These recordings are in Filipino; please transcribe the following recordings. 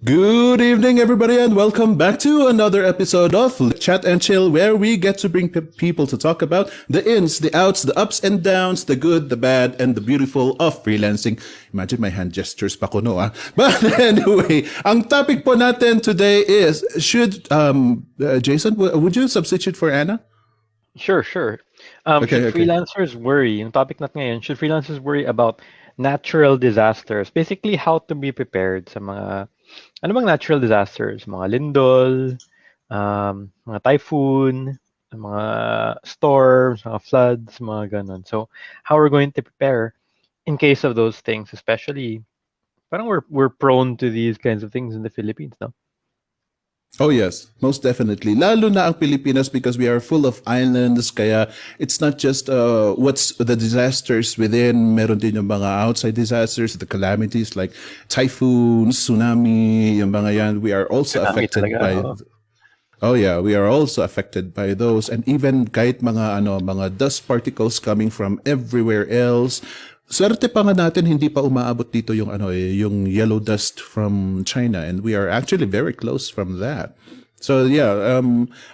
Good evening, everybody, and welcome back to another episode of Chat and Chill, where we get to bring people to talk about the ins, the outs, the ups and downs, the good, the bad, and the beautiful of freelancing. Imagine my hand gestures pa ko, no? But anyway, ang topic po natin today is, Jason, would you substitute for Anna? Sure. Should Okay. freelancers worry? Yung topic natin ngayon, should freelancers worry about natural disasters? Basically, how to be prepared sa ano bang natural disasters? Mga lindol, mga typhoon, mga storms, mga floods, mga ganon. So, how we're going to prepare in case of those things, especially, parang we're prone to these kinds of things in the Philippines, no? Oh yes, most definitely. Lalo na ang Pilipinas because we are full of islands, kaya it's not just what's the disasters within, meron din yung mga outside disasters, the calamities like typhoons, tsunami, yung mga yan. We are also Tsunami affected talaga, by oo. Oh yeah, we are also affected by those, and even kahit mga dust particles coming from everywhere else. Swerte pa nga natin hindi pa umaabot dito yung yellow dust from China, and we are actually very close from that. So yeah,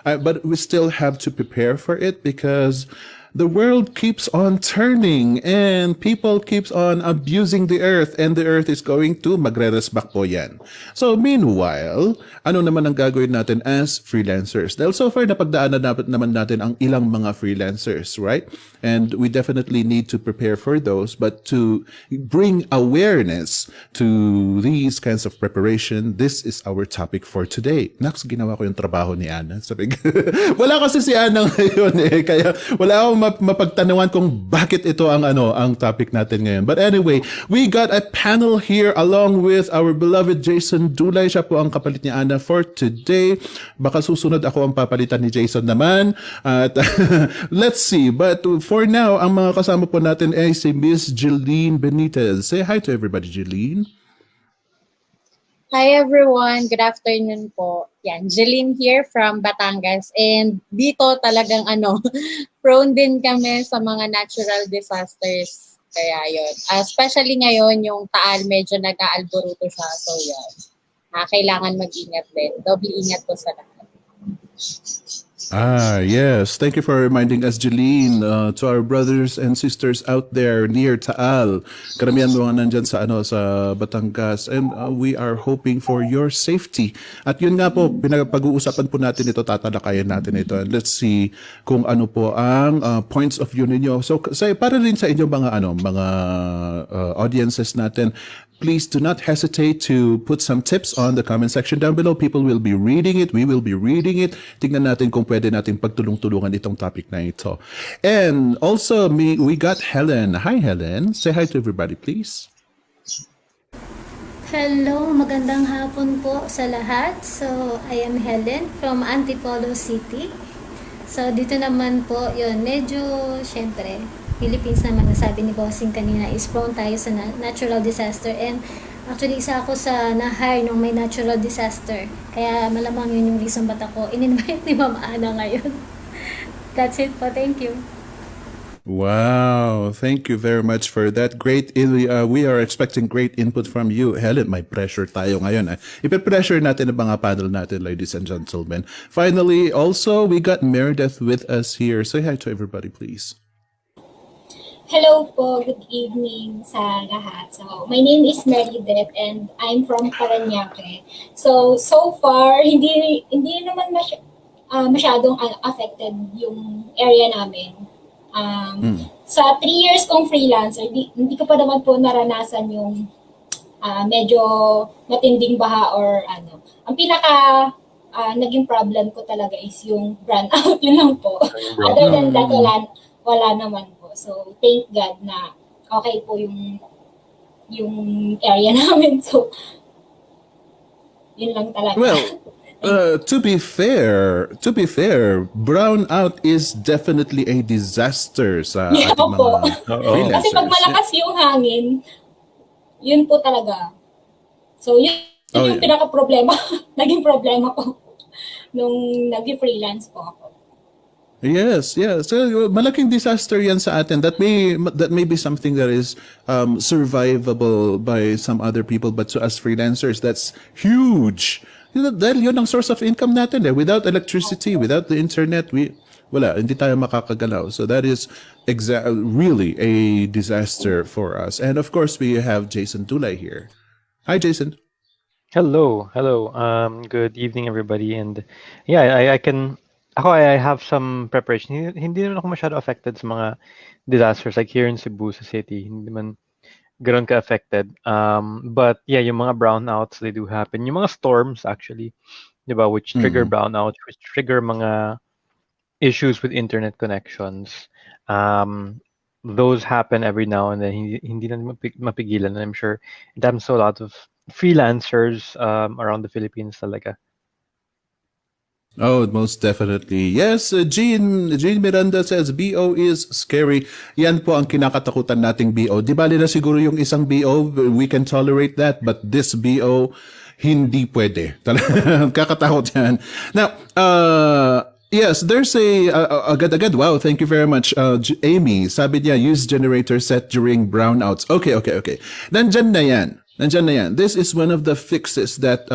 but we still have to prepare for it because the world keeps on turning and people keeps on abusing the earth, and the earth is going to magre-resback po yan. So meanwhile, ano naman ang gagawin natin as freelancers? Dahil so far napagdaanan naman natin ang ilang mga freelancers, right? And we definitely need to prepare for those, but to bring awareness to these kinds of preparation, this is our topic for today. Next, ginawa ko yung trabaho ni Ana. Sabi, wala kasi si Ana ngayon kaya wala akong mapagtanawan kung bakit ito ang topic natin ngayon. But anyway, we got a panel here along with our beloved Jason Dulay. Siya po ang kapalit ni Ana for today. Baka susunod ako ang papalitan ni Jason naman. At let's see. But for now, ang mga kasama po natin ay si Miss Jeline Benitez. Say hi to everybody, Jeline. Hi everyone, good afternoon po. Yan, Jeline here from Batangas, and dito talagang prone din kami sa mga natural disasters. Kaya yun, especially ngayon yung Taal medyo nag-aalboruto siya, so yun. Kailangan mag-ingat din. Doble ingat po sa lahat. Yes. Thank you for reminding us, Jeline, to our brothers and sisters out there near Taal. Karamihan mga nandyan sa Batangas, and we are hoping for your safety. At yun nga po, pag-uusapan po natin ito, tatalakayan natin ito. And let's see kung ano po ang points of view ninyo. So, para rin sa inyo mga audiences natin, please do not hesitate to put some tips on the comment section down below. People will be reading it. We will be reading it. Tingnan natin kung pwede natin pagtulong-tulungan itong topic na ito. And also, we got Helen. Hi, Helen. Say hi to everybody, please. Hello, magandang hapon po sa lahat. So, I am Helen from Antipolo City. So, dito naman po, yun, medyo, syempre, Philippines naman, nasabi ni Bossing kanina, is prone tayo sa natural disaster. And actually, isa ako sa na-hire nung may natural disaster. Kaya malamang yun yung reason ba't ako in-invite ni Ma'am Ana ngayon. That's it po. Thank you. Wow, thank you very much for that. We are expecting great input from you. Helen, may pressure tayo ngayon. Ipe-pressure natin ang mga panel natin, ladies and gentlemen. Finally, also, we got Meredith with us here. Say hi to everybody, please. Hello po, good evening sa lahat. So, my name is Meredith and I'm from Parañaque. So far, hindi naman masyadong affected yung area namin. Sa 3 years kong freelancer, hindi ko pa naman po naranasan yung medyo matinding baha or ano. Ang pinaka naging problem ko talaga is yung brownout, yun lang po. Other than that, wala naman po. So, thank God na okay po yung area namin. So, yun lang talaga. Well, to be fair, brownout is definitely a disaster sa ating mga freelancers. Kasi pag malakas yung hangin, yun po talaga. So, yun yung pinaka-problema. Naging problema ko nung nag-freelance po ako. Yes, yes. So malaking disaster yan sa atin. That may be something that is survivable by some other people, but to us freelancers, that's huge. Dahil yun ang source of income natin eh. Without electricity, without the internet, hindi tayo makakagalaw. So that is really a disaster for us. And of course, we have Jason Dulay here. Hi, Jason. Hello, hello. Good evening, everybody. And yeah, I have some preparation. Hindi naman ako masyado affected sa mga disasters like here in Cebu sa city. Hindi man ganoon ka-affected. But yeah, yung mga brownouts, they do happen. Yung mga storms actually, 'di ba, which trigger brownouts, which trigger mga issues with internet connections. Those happen every now and then. Hindi na mapigilan. And I'm sure it happens to a lot of freelancers around the Philippines talaga. Oh, most definitely. Yes, Jean Miranda says, BO is scary. Yan po ang kinakatakutan nating BO. Di bali na siguro yung isang BO, we can tolerate that, but this BO, hindi pwede. Kakatakot yan. Now, yes, there's agad-agad. Wow, thank you very much, Amy. Sabi niya, use generator set during brownouts. Okay. Nandyan na yan. This is one of the fixes that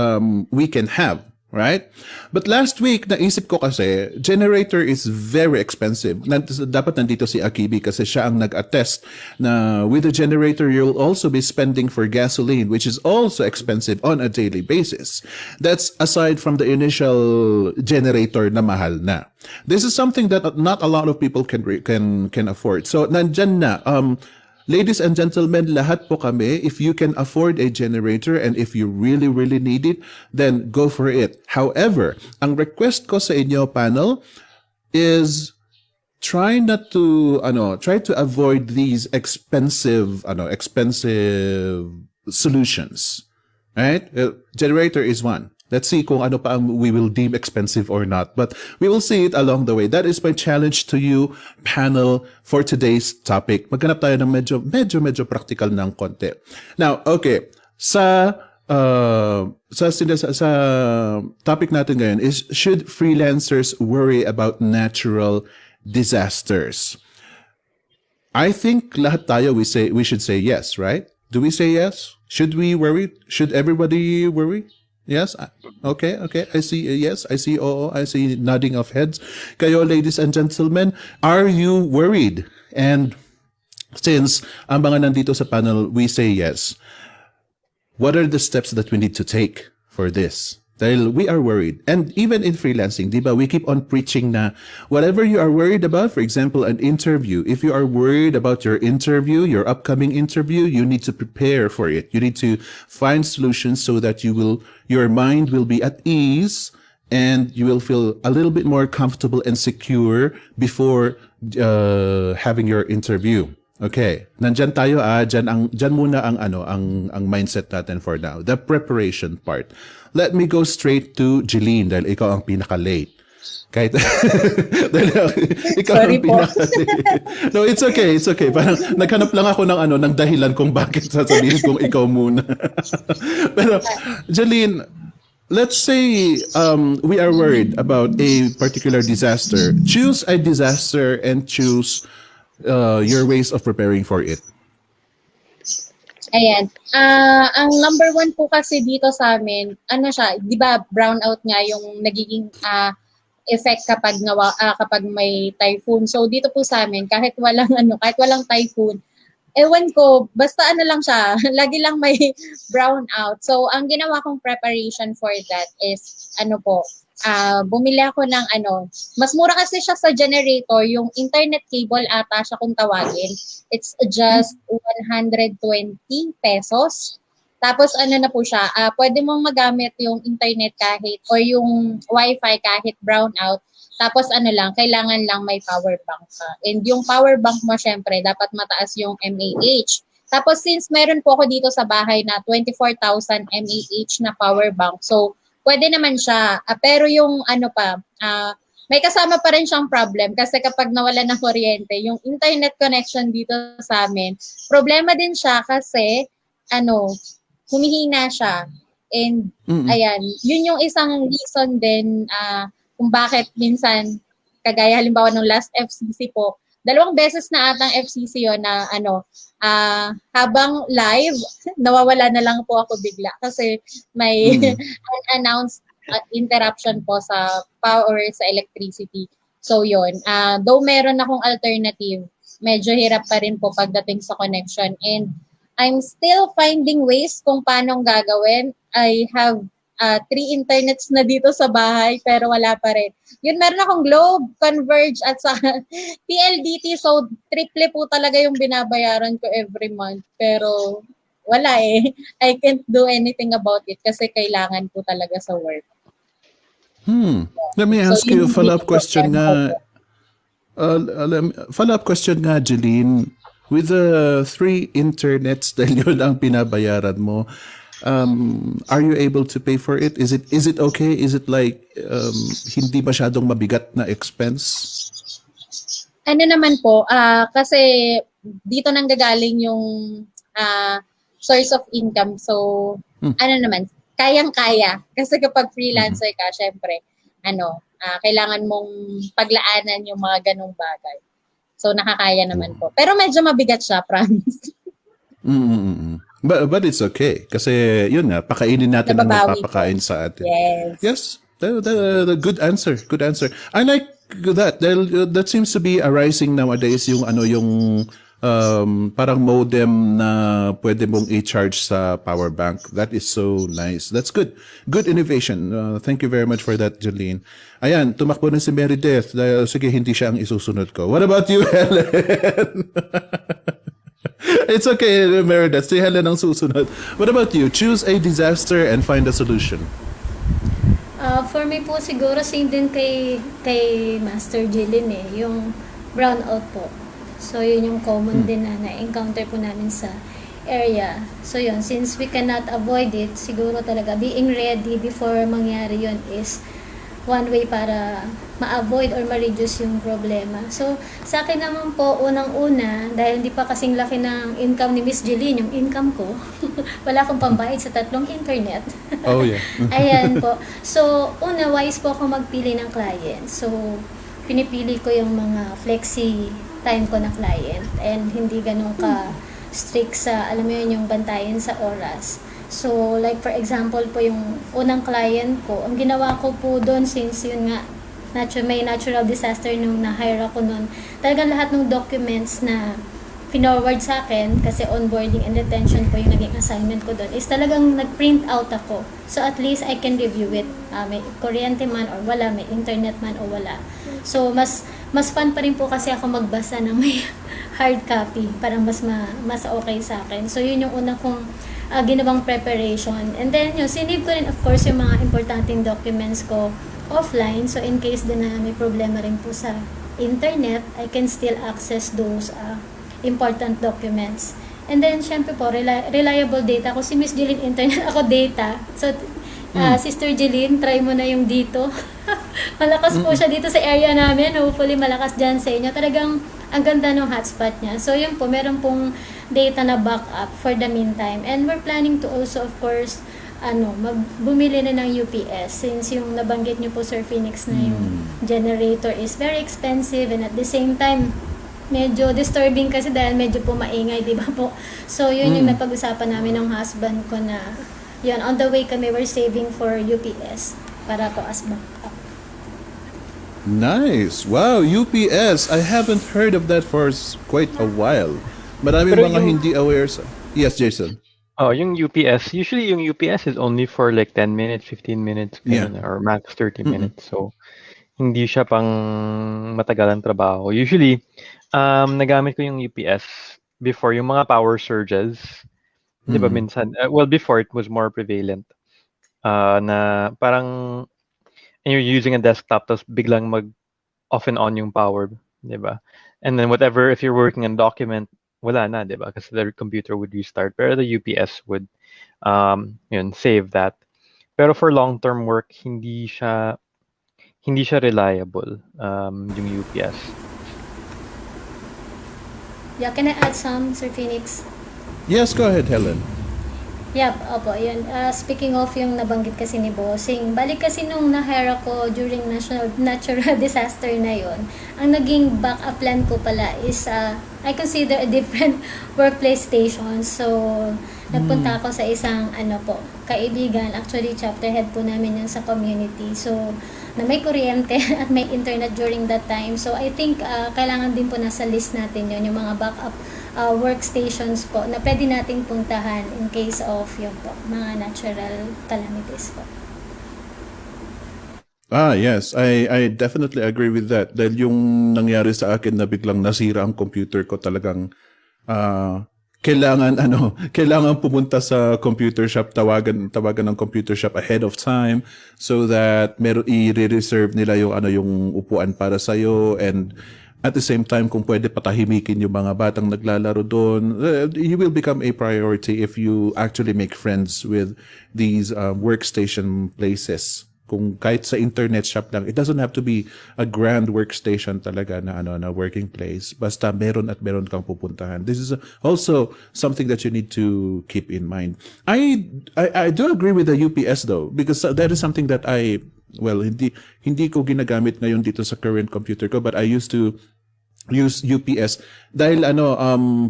we can have. Right? But last week, naisip ko kasi, generator is very expensive. Dapat nandito si Akibi kasi siya ang nag-attest na with the generator, you'll also be spending for gasoline, which is also expensive on a daily basis. That's aside from the initial generator na mahal na. This is something that not a lot of people can afford. So, nandyan na. Ladies and gentlemen, lahat po kami, if you can afford a generator and if you really, really need it, then go for it. However, ang request ko sa inyo, panel, is try to avoid these expensive solutions. Right? Generator is one. Let's see kung ano pa ang we will deem expensive or not. But we will see it along the way. That is my challenge to you, panel, for today's topic. Maghanap tayo ng medyo practical ng konti. Now, okay. Sa topic natin ngayon is, should freelancers worry about natural disasters? I think lahat tayo we should say yes, right? Do we say yes? Should we worry? Should everybody worry? Yes. Okay. I see. Yes. I see. I see nodding of heads. Kayo, ladies and gentlemen, are you worried? And since ang mga nandito sa panel, we say yes. What are the steps that we need to take for this? Dahil we are worried. And even in freelancing, di ba, we keep on preaching na whatever you are worried about, for example, an interview, if you are worried about your interview, your upcoming interview, you need to prepare for it. You need to find solutions so that your mind will be at ease and you will feel a little bit more comfortable and secure before having your interview. Okay, nandyan tayo dyan muna ang mindset natin for now. The preparation part. Let me go straight to Jeline dahil ikaw ang pinaka-late. Kahit dahil ikaw Sorry ang po. pinaka-late. No, it's okay. Parang naghanap lang ako ng dahilan kung bakit sasabihin kong ikaw muna. Pero Jeline, let's say we are worried about a particular disaster. Choose a disaster and choose your ways of preparing for it. Ayan. Ang number one po kasi dito sa amin, di ba brownout nga yung nagiging effect kapag may typhoon. So dito po sa amin, kahit walang typhoon, ewan ko, basta lang siya, lagi lang may brownout. So ang ginawa kong preparation for that is bumili ako ng mas mura kasi siya sa generator, yung internet cable ata siya kung tawagin. It's just 120 pesos. Tapos na po siya, pwede mong magamit yung internet kahit or yung wifi kahit brownout. Tapos kailangan lang may power bank ka. And yung power bank mo syempre dapat mataas yung mAh. Tapos since meron po ako dito sa bahay na 24,000 mAh na power bank. So pwede naman siya. Pero yung may kasama pa rin siyang problem kasi kapag nawala ng kuryente, yung internet connection dito sa amin, problema din siya kasi humihina siya. And ayan, yun yung isang reason din kung bakit minsan kagaya halimbawa ng last FCC po, 2 beses na atang FCC yon na habang live, nawawala na lang po ako bigla kasi may unannounced interruption po sa power, sa electricity. So yun, though meron akong alternative, medyo hirap pa rin po pagdating sa connection, and I'm still finding ways kung paano gagawin. I have 3 internets na dito sa bahay pero wala pa rin. Yun, meron akong Globe, Converge at sa PLDT, so triple po talaga yung binabayaran ko every month. Pero wala eh. I can't do anything about it kasi kailangan po talaga sa work. Let me ask So, you a yun follow-up yung question problema nga. Follow-up question nga, Jeline. With the 3 internets dahil yun ang pinabayaran mo, are you able to pay for it? Is it okay? Is it like hindi masyadong mabigat na expense? Ano naman po, kasi dito nang gagaling yung source of income. So, ano naman, kayang-kaya. Kasi kapag freelancer ka, syempre, kailangan mong paglaanan yung mga ganong bagay. So, nakakaya naman po. Pero medyo mabigat siya, promise. But it's okay. Kasi, yun nga, pakainin natin ang Nababawi magpapakain sa atin. Yes. Yes, the good answer. Good answer. I like that. That seems to be arising nowadays yung parang modem na pwede mong i-charge sa power bank. That is so nice. That's good. Good innovation. Thank you very much for that, Jolene. Ayan, tumakbo na si Meredith. Sige, hindi siya ang isusunod ko. What about you, Helen? It's okay, Meredith. Si Helen ang susunod. What about you? Choose a disaster and find a solution. For me po siguro same din kay Master Jilin yung brownout po. So yun yung common din na encounter po namin sa area. So yun, since we cannot avoid it, siguro talaga being ready before mangyari yun is one way para ma-avoid or ma-reduce yung problema. So, sa akin naman po, unang-una, dahil hindi pa kasing laki ng income ni Miss Jeline, yung income ko, wala akong pambayad sa 3 internet. Oh, yeah. Ayan po. So, una, wise po ako magpili ng client. So, pinipili ko yung mga flexi time ko na client and hindi ganun ka strict sa, alam mo yun, yung bantayan sa oras. So, like for example po, yung unang client ko, ang ginawa ko po doon, since yun nga, may natural disaster nung na-hire ako noon, talagang lahat ng documents na pinorward sa akin, kasi onboarding and retention po yung naging assignment ko doon, is talagang nag-print out ako. So, at least I can review it. May kuryente man or wala, may internet man o wala. So, mas fun pa rin po kasi ako magbasa ng may hard copy, parang mas okay sa akin. So, yun yung una kong ginawang preparation. And then, sinave ko rin, of course, yung mga importanteng documents ko offline. So, in case din na may problema rin po sa internet, I can still access those important documents. And then, syempre po, reliable data. Ako si Miss Jeline, internet, ako data. So, Sister Jeline, try mo na yung dito. Malakas po siya dito sa area namin. Hopefully, malakas dyan sa inyo. Talagang, ang ganda ng hotspot niya. So, yun po, meron pong data na backup for the meantime. And we're planning to also, of course, bumili na ng UPS, since yung nabanggit niyo po, Sir Phoenix, na yung generator is very expensive, and at the same time, medyo disturbing kasi dahil medyo po maingay, di ba po? So, yun yung napag-usapan namin ng husband ko na, yun, on the way kami, we're saving for UPS para po as backup. Nice. Wow, UPS. I haven't heard of that for quite a while. Marami Pero mga hindi aware sa... Yes, Jason. Oh, yung UPS, usually yung UPS is only for like 10 minutes, 15 minutes, ganun, or max 30 minutes. So, hindi siya pang matagalang trabaho. Usually, nagamit ko yung UPS before yung mga power surges. Di ba minsan, well, before it was more prevalent. Na parang you're using a desktop, tapos biglang off and on yung power. Di ba? And then whatever, if you're working on document, wala na, di ba? Kasi the computer would restart. Pero the UPS would save that. Pero for long-term work, hindi siya reliable, yung UPS. Yeah, can I add some, Sir Phoenix? Yes, go ahead, Helen. Yep, opo, yun. Speaking of yung nabanggit kasi ni Bossing, balik kasi nung na-hire ako during natural disaster na yon, ang naging backup plan ko pala is I consider a different workplace station. So, nagpunta ako sa isang kaibigan, actually chapter head po namin yun sa community. So, na may kuryente at may internet during that time. So, I think kailangan din po nasa list natin yun, yung mga backup workstations po na pwede nating puntahan in case of yung po, mga natural calamities po. Yes, I definitely agree with that. Dahil yung nangyari sa akin na biglang nasira ang computer ko, talagang kailangan pumunta sa computer shop, tawagan ng computer shop ahead of time so that i-reserve nila yung upuan para sa and at the same time, kung pwede patahimikin yung mga batang naglalaro doon, you will become a priority if you actually make friends with these workstation places. Kung kahit sa internet shop lang, it doesn't have to be a grand workstation talaga na working place. Basta meron kang pupuntahan. This is also something that you need to keep in mind. I do agree with the UPS though, because that is something that hindi ko ginagamit ngayon dito sa current computer ko, but I used to use UPS dahil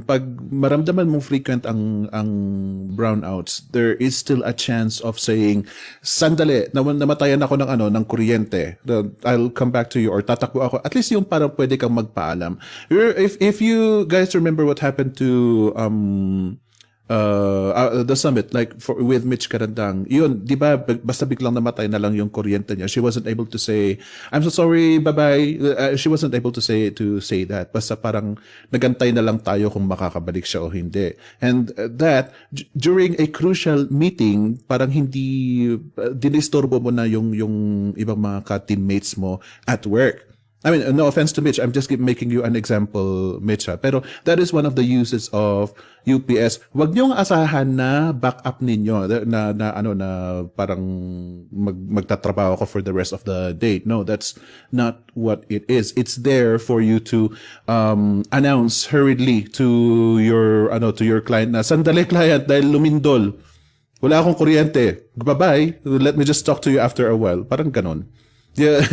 pag maramdaman mong frequent ang brownouts, there is still a chance of saying, sandali, namatayan ako ng kuryente, I'll come back to you, or tatakbo ako, at least yung parang pwede kang magpaalam. If you guys remember what happened to the summit, with Mitch Karandang, yun, di ba, basta biglang namatay na lang yung kuryente niya. She wasn't able to say, I'm so sorry, bye-bye. She wasn't able to say that. Basta parang nagantay na lang tayo kung makakabalik siya o hindi. And that, during a crucial meeting, parang hindi, dinistorbo mo na yung ibang mga ka-teammates mo at work. I mean, no offense to Mitch, I'm just making you an example, Mitch. Pero that is one of the uses of UPS. Wag niyong asahan na backup ninyo na parang magtatrabaho ko for the rest of the day. No, that's not what it is. It's there for you to announce hurriedly to your client na, sandali client, dahil lumindol. Wala akong kuryente. Bye-bye. Let me just talk to you after a while. Parang ganon. Yeah,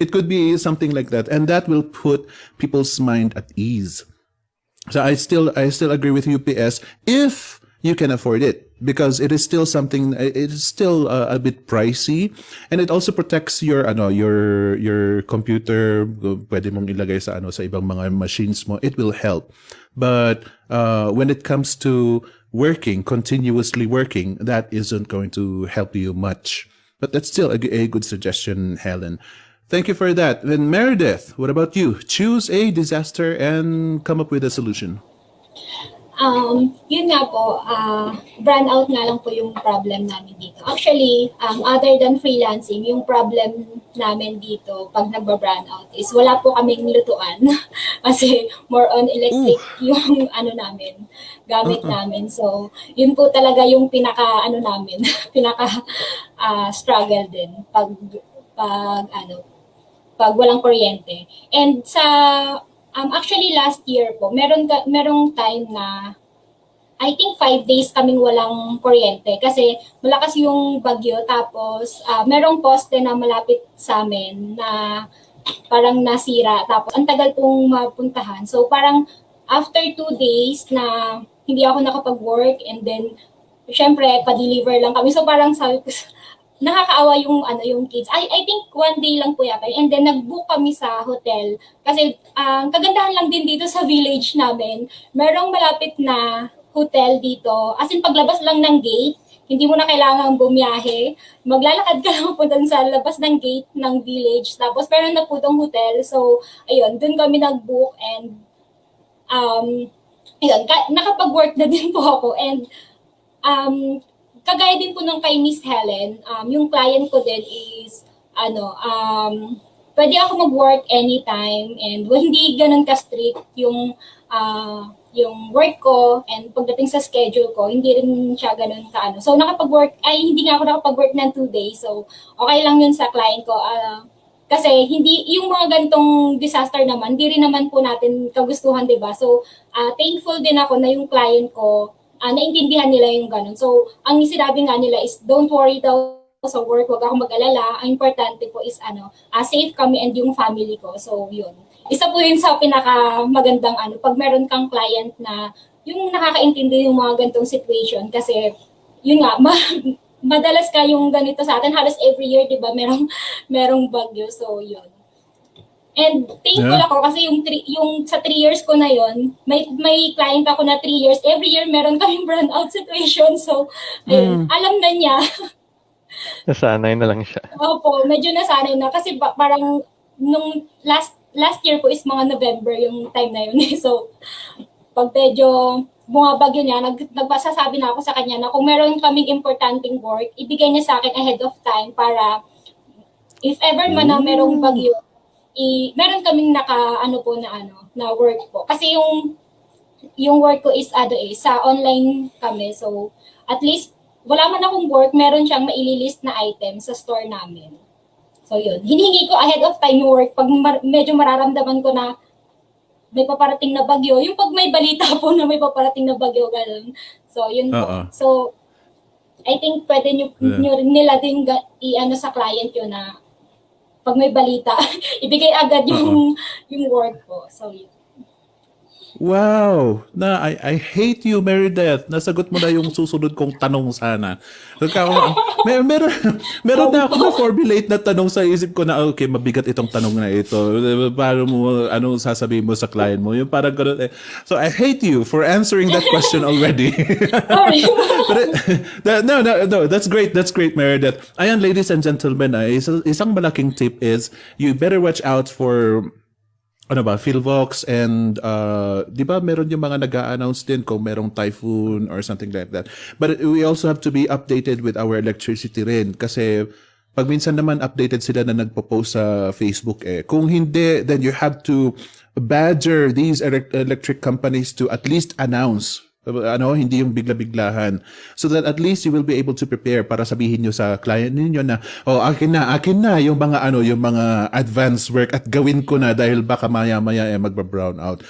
it could be something like that, and that will put people's mind at ease. So I still agree with UPS if you can afford it, because it is still something. It is still a bit pricey, and it also protects your computer. Pwede mong ilagay sa ibang mga machines mo. It will help, but when it comes to continuously working, that isn't going to help you much. But that's still a good suggestion, Helen. Thank you for that. Then Meredith, what about you? Choose a disaster and come up with a solution. Yun nga po, brownout nga lang po yung problem namin dito. Actually, other than freelancing, yung problem namin dito pag nagba-brownout is wala po kaming lutuan. Kasi more on electric yung gamit namin. So, yun po talaga yung pinaka struggle din pag walang kuryente. And actually last year po, merong time na I think 5 days kaming walang kuryente kasi malakas yung bagyo, tapos merong poste na malapit sa amin na parang nasira, tapos ang tagal pong mapuntahan. So parang after 2 days na hindi ako nakapag-work, and then syempre pa-deliver lang kami. So parang sabi ko, nakakaawa yung kids. I think 1 day lang po yata. And then nag-book kami sa hotel kasi kagandahan lang din dito sa village namin. Merong malapit na hotel dito. As in paglabas lang ng gate, hindi mo na kailangang bumiyahe. Maglalakad ka lang po dun sa labas ng gate ng village. Tapos meron na po tong hotel. So ayun, dun kami nag-book, and ayun, nakapag-work na din po ako. And kagaya din po ng kay Miss Helen, yung client ko din is, pwede ako mag-work anytime, and hindi ganun ka-strict yung work ko, and pagdating sa schedule ko, hindi rin siya ganun ka. So, hindi nga ako nakapag-work ng 2 days, so okay lang yun sa client ko. Kasi yung mga ganitong disaster naman, hindi rin naman po natin kagustuhan, diba? So, thankful din ako na yung client ko, naintindihan nila yung ganun. So, ang sinabi nga nila is, don't worry daw sa work, wag akong mag-alala. Ang importante po is safe kami and yung family ko. So, yun. Isa po yun sa pinaka magandang pag meron kang client na yung nakakaintindi yung mga ganitong situation kasi yun nga, madalas ka yung ganito sa atin, halos every year, di ba, merong bagyo. So, yun. And thankful ako kasi yung sa 3 years ko na yon, may client ako na 3 years, every year meron kaming brownout situation. So, ayun, alam na niya. Nasanay na lang siya. Opo, medyo nasanay na kasi parang nung last year po is mga November yung time na yun. So, pag medyo bumabagyo niya, nagpasasabi na ako sa kanya na kung meron kaming importanteng work, ibigay niya sa akin ahead of time para if ever man na merong bagyo, meron kaming na work po. Kasi yung work ko is sa online kami. So, at least wala man akong work, meron siyang maililist na item sa store namin. So, yun. Hinihingi ko ahead of time yung work pag medyo mararamdaman ko na may paparating na bagyo. Yung pag may balita po na may paparating na bagyo, ganun. So, yun po. So, I think pwede nila din sa client yun na pag may balita, ibigay agad yung work ko. So, yun. Wow! I hate you, Meredith. Nasagot mo na yung susunod kong tanong sana. Meron na ako na-formulate na tanong sa isip ko na, okay, mabigat itong tanong na ito. Paano mo, anong sasabihin mo sa client mo? Yung parang ganun. So, I hate you for answering that question already. No, that's great. That's great, Meredith. Ayan, ladies and gentlemen, isang malaking tip is, you better watch out for Philvox and di ba meron yung mga nag-a-announce din kung merong typhoon or something like that. But we also have to be updated with our electricity rin kasi pag minsan naman updated sila na nagpo-post sa Facebook Kung hindi, then you have to badger these electric companies to at least announce hindi yung bigla-biglahan. So that at least you will be able to prepare para sabihin nyo sa client ninyo na, akin na yung mga yung mga advanced work at gawin ko na dahil baka maya-maya magba-brown out.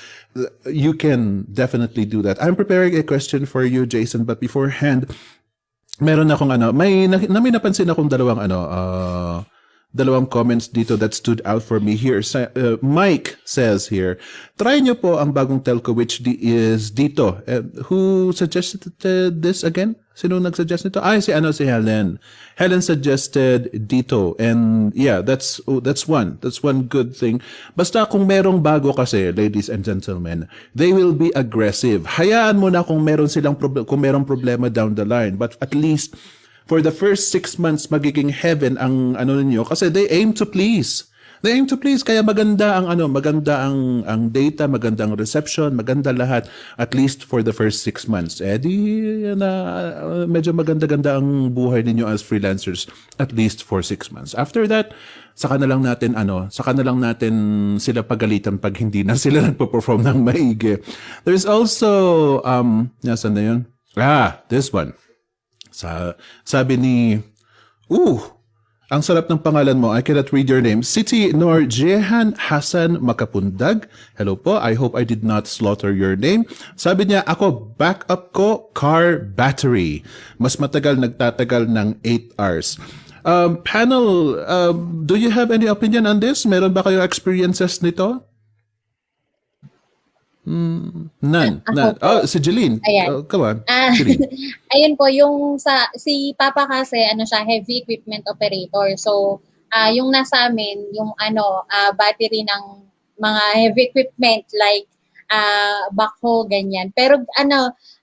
You can definitely do that. I'm preparing a question for you, Jason, but beforehand, meron akong may napansin akong dalawang comments dito that stood out for me here. Mike says here, try nyo po ang bagong telco which is dito. Who suggested this again? Sino nag-suggest nito? Si Helen. Helen suggested dito. And yeah, that's one. That's one good thing. Basta kung merong bago kasi, ladies and gentlemen, they will be aggressive. Hayaan mo na kung merong problema down the line. But at least for the first 6 months, magiging heaven ang ninyo kasi they aim to please. They aim to please, kaya maganda ang data, maganda ang reception, maganda lahat, at least for the first 6 months. Medyo maganda-ganda ang buhay ninyo as freelancers, at least for 6 months. After that, saka na lang natin sila pagalitan pag hindi na sila nagpo-perform ng maigi. There's also, nasan na yun? This one. Sabi ni, ang sarap ng pangalan mo. I cannot read your name. Siti Nor Jehan Hassan Makapundag. Hello po. I hope I did not slaughter your name. Sabi niya, ako, backup ko, car battery. Mas nagtatagal ng 8 hours. Panel, do you have any opinion on this? Meron ba kayong experiences nito? None. Si Jeline. Ayan. Come on. Jeline. Ayun po, si Papa kasi, heavy equipment operator. So, yung nasa amin, yung battery ng mga heavy equipment like backhoe, ganyan. Pero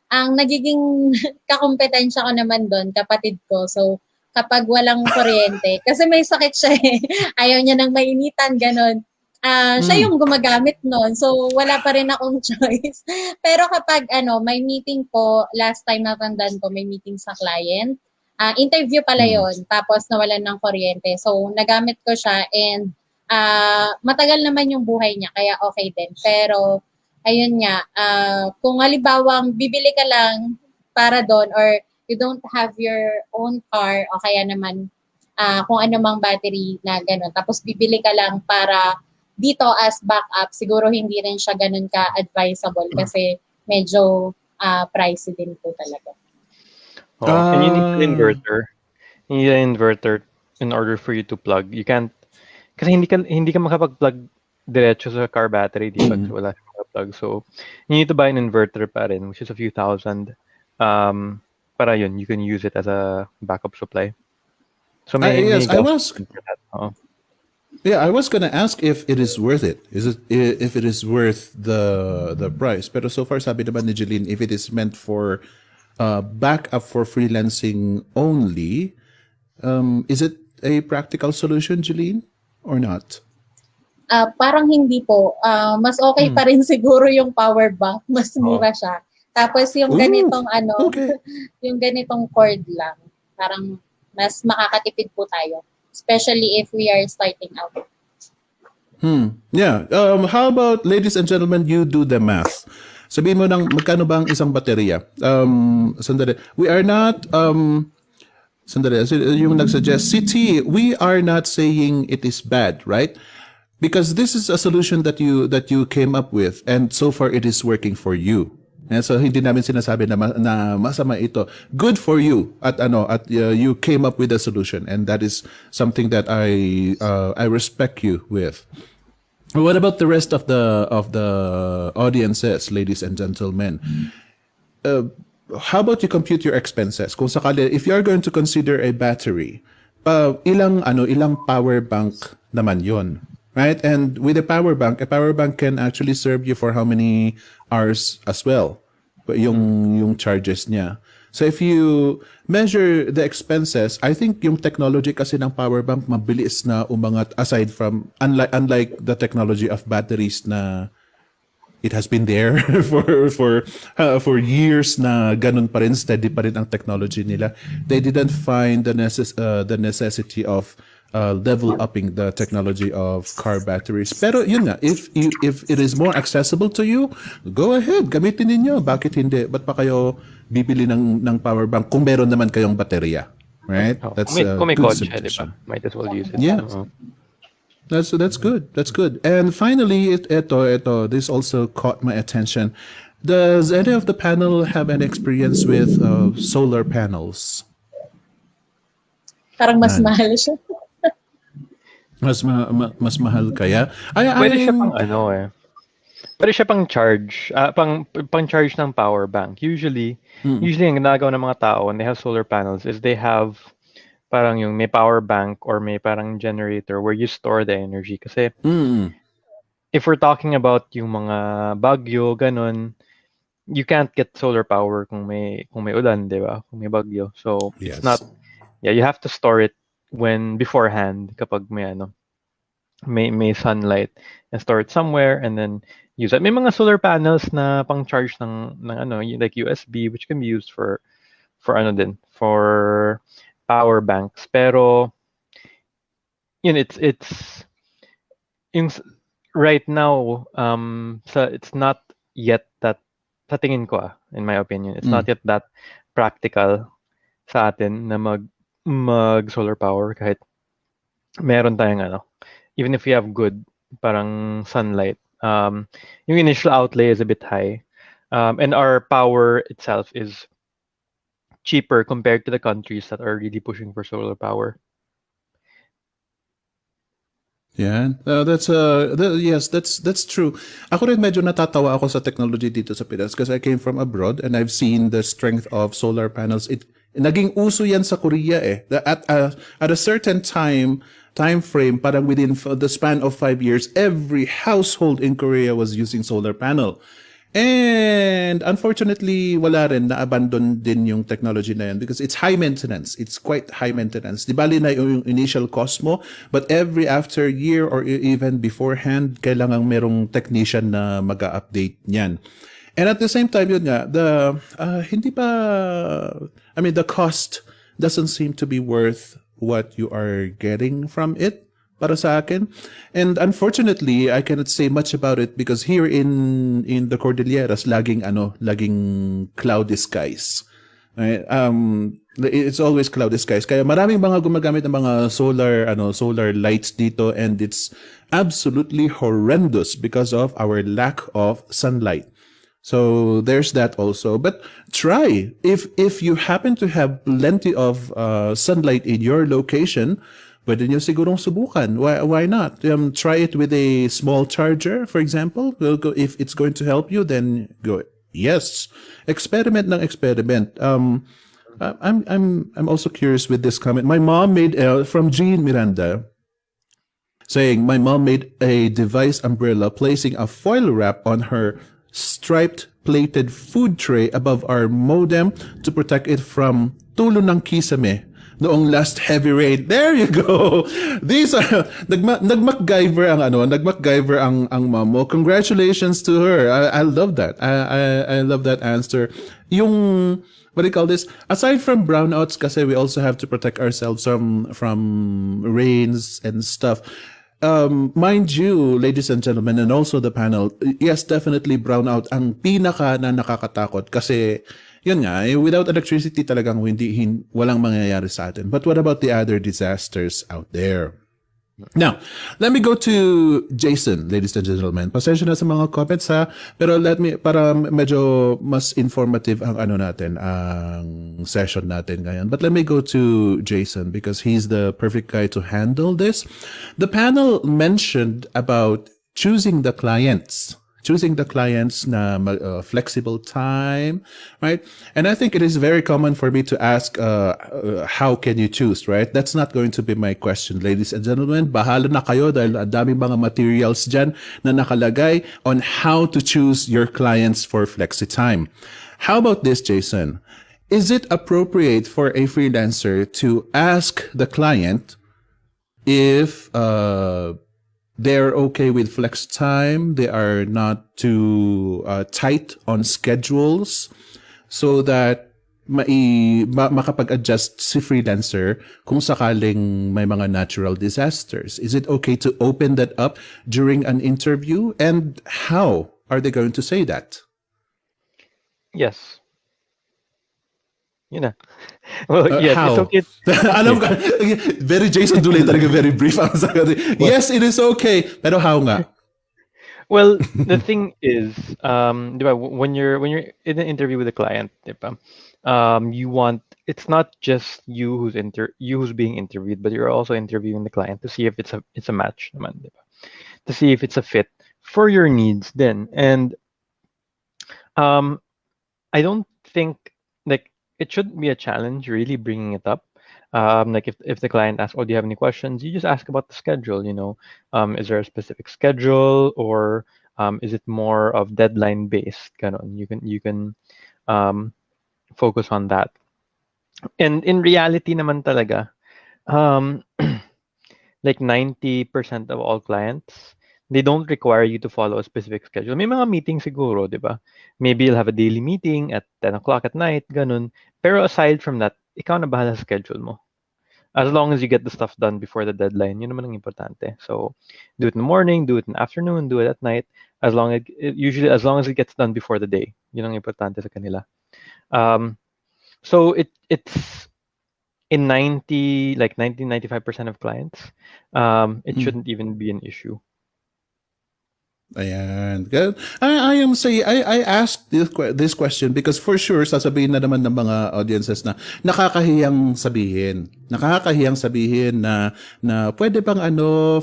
ang nagiging kakompetensya ko naman doon, kapatid ko. So, kapag walang kuryente, kasi may sakit siya ayaw niya ng mainitan, ganon. Siya yung gumagamit nun. So, wala pa rin akong choice. Pero kapag may meeting po, last time natandaan ko, may meeting sa client. Interview pala yon, tapos nawalan ng kuryente. So, nagamit ko siya and matagal naman yung buhay niya, kaya okay din. Pero, ayun nga, kung halimbawang bibili ka lang para doon or you don't have your own car o kaya naman kung ano mang battery na gano'n, tapos bibili ka lang para dito as backup, siguro hindi rin siya ganun ka-advisable kasi medyo pricey din po talaga. Oh, and you need an Ah. inverter. You need an inverter in order for you to plug. You can't, kasi hindi ka makapag-plug diretso sa car battery, di ba? Kasi wala siyang plug. So, you need to buy an inverter pa rin, which is a few thousand. Para yun, you can use it as a backup supply. So, may Yes, I was government for that. Oo. Yeah, I was gonna ask if it is worth it. If it is worth the price? Pero so far, sabi naman ni Jeline, if it is meant for backup for freelancing only, is it a practical solution, Jeline, or not? Parang hindi po. Mas okay pa rin siguro yung power bank. Mas mura siya. Tapos yung Ooh, ganitong okay. yung ganitong cord lang, parang mas makakatipid po tayo. Especially if we are starting out. Yeah. How about, ladies and gentlemen, you do the math. Sabihin mo ng magkano ba ang isang baterya? Sandali. We are not sandali. Yung nagsuggest, CT, we are not saying it is bad, right? Because this is a solution that you came up with, and so far it is working for you. And so hindi namin sinasabi na masama ito. Good for you at you came up with a solution, and that is something that I respect you with. What about the rest of the audiences, ladies and gentlemen? How about you compute your expenses? Kung sakali, if you are going to consider a battery, ilang power bank naman yon, right? And with a power bank can actually serve you for how many hours as well, yung charges niya. So if you measure the expenses, I think yung technology kasi ng power bank mabilis na umangat, aside from unlike the technology of batteries na it has been there for years na ganun pa rin, steady pa rin ang technology nila. They didn't find the necessity of level upping the technology of car batteries. Pero yun nga, if it is more accessible to you, go ahead, gamitin ninyo. Bakit hindi? Ba't pa kayo bibili ng power bank kung meron naman kayong baterya? Right? That's Kung may good kotse, di suggestion. ba? Might as well use it. Yeah. Oo. That's good. That's good. And finally, this also caught my attention. Does any of the panel have an experience with solar panels? Parang mas mahal siya. Mas mahal kaya? Pwede siya pang Pwede siya pang charge, pang charge ng power bank. Usually ang ginagawa ng mga tao when they have solar panels is they have parang yung may power bank or may parang generator where you store the energy. Kasi if we're talking about yung mga bagyo, ganun, you can't get solar power kung may ulan, di ba? Kung may bagyo. So Yes. it's not, you have to store it beforehand kapag may sunlight, and store it somewhere and then use it. May mga solar panels na pang charge ng like USB, which can be used for power banks. Pero yun, it's right now it's not yet that, sa tingin ko in my opinion, it's not yet that practical sa atin na mag solar power kahit meron tayong even if we have good parang sunlight, yung initial outlay is a bit high, and our power itself is cheaper compared to the countries that are really pushing for solar power. Yeah, yes, that's true. Ako rin medyo natatawa ako sa technology dito sa Pinas because I came from abroad and I've seen the strength of solar panels. Naging uso yan sa Korea eh. At a certain time frame, parang within the span of 5 years, every household in Korea was using solar panel. And unfortunately, wala rin, na-abandon din yung technology na yan because it's high maintenance. It's quite high maintenance. Di bali na yung initial cost mo, but every after year or even beforehand, kailangang merong technician na mag-update niyan. And at the same time, yun nga, the cost doesn't seem to be worth what you are getting from it. Para sa akin. And unfortunately, I cannot say much about it because here in the Cordilleras, laging cloudy skies. Right? It's always cloudy skies. Kaya maraming mga gumagamit ng mga solar lights dito, and it's absolutely horrendous because of our lack of sunlight. So there's that also. But try if you happen to have plenty of sunlight in your location, pwede nyo sigurong subukan. Why not? Try it with a small charger, for example. If it's going to help you, then go. Yes, experiment ng experiment. I'm also curious with this comment. My mom made from Jean Miranda saying my mom made a device umbrella placing a foil wrap on her striped plated food tray above our modem to protect it from tulo ng kisame noong last heavy rain. There you go. These are nag-MacGyver ang mom mo. Congratulations to her. I love that. I love that answer. Yung what do you call this? Aside from brownouts, kasi we also have to protect ourselves from rains and stuff. Mind you, ladies and gentlemen, and also the panel, yes, definitely brownout ang pinaka na nakakatakot kasi yun nga, without electricity talagang walang mangyayari sa atin. But what about the other disasters out there? Now, let me go to Jason, ladies and gentlemen. Pasensya na sa mga comments ha, pero para medyo mas informative ang ang session natin ngayon. But let me go to Jason because he's the perfect guy to handle this. The panel mentioned about choosing the clients na flexible time, right? And I think it is very common for me to ask, how can you choose, right? That's not going to be my question, ladies and gentlemen. Bahala na kayo dahil ang daming mga materials dyan na nakalagay on how to choose your clients for flexi time. How about this, Jason? Is it appropriate for a freelancer to ask the client if they're okay with flex time, they are not too tight on schedules, so that makapag-adjust si freelancer kung sakaling may mga natural disasters? Is it okay to open that up during an interview? And how are they going to say that? Yes. Yun na. Well, yes, how? it's okay. Alam ka, very Jason Dulay talaga, very brief. Yes, it is okay. Pero how nga? Well, the thing is, di ba, when you're in an interview with a client, di ba, it's not just you who's being interviewed, but you're also interviewing the client to see if it's a match naman, di ba? To see if it's a fit for your needs then. And I don't think like it shouldn't be a challenge really bringing it up. Like if the client asks, "Oh, do you have any questions?" You just ask about the schedule. Is there a specific schedule, or is it more of deadline based? Ganon. You can focus on that. And in reality, naman talaga, like 90% of all clients, they don't require you to follow a specific schedule. May mga meeting siguro, di ba? Maybe you'll have a daily meeting at 10 o'clock at night, ganun. Pero aside from that, ikaw na bahala sa schedule mo. As long as you get the stuff done before the deadline, yun naman ang importante. So, do it in the morning, do it in the afternoon, do it at night. Usually, as long as it gets done before the day, yun ang importante sa kanila. So it's in 95% of clients, it shouldn't even be an issue. Ayan. I asked this question because for sure sasabihin na naman ng mga audiences na nakakahiyang sabihin na pwede bang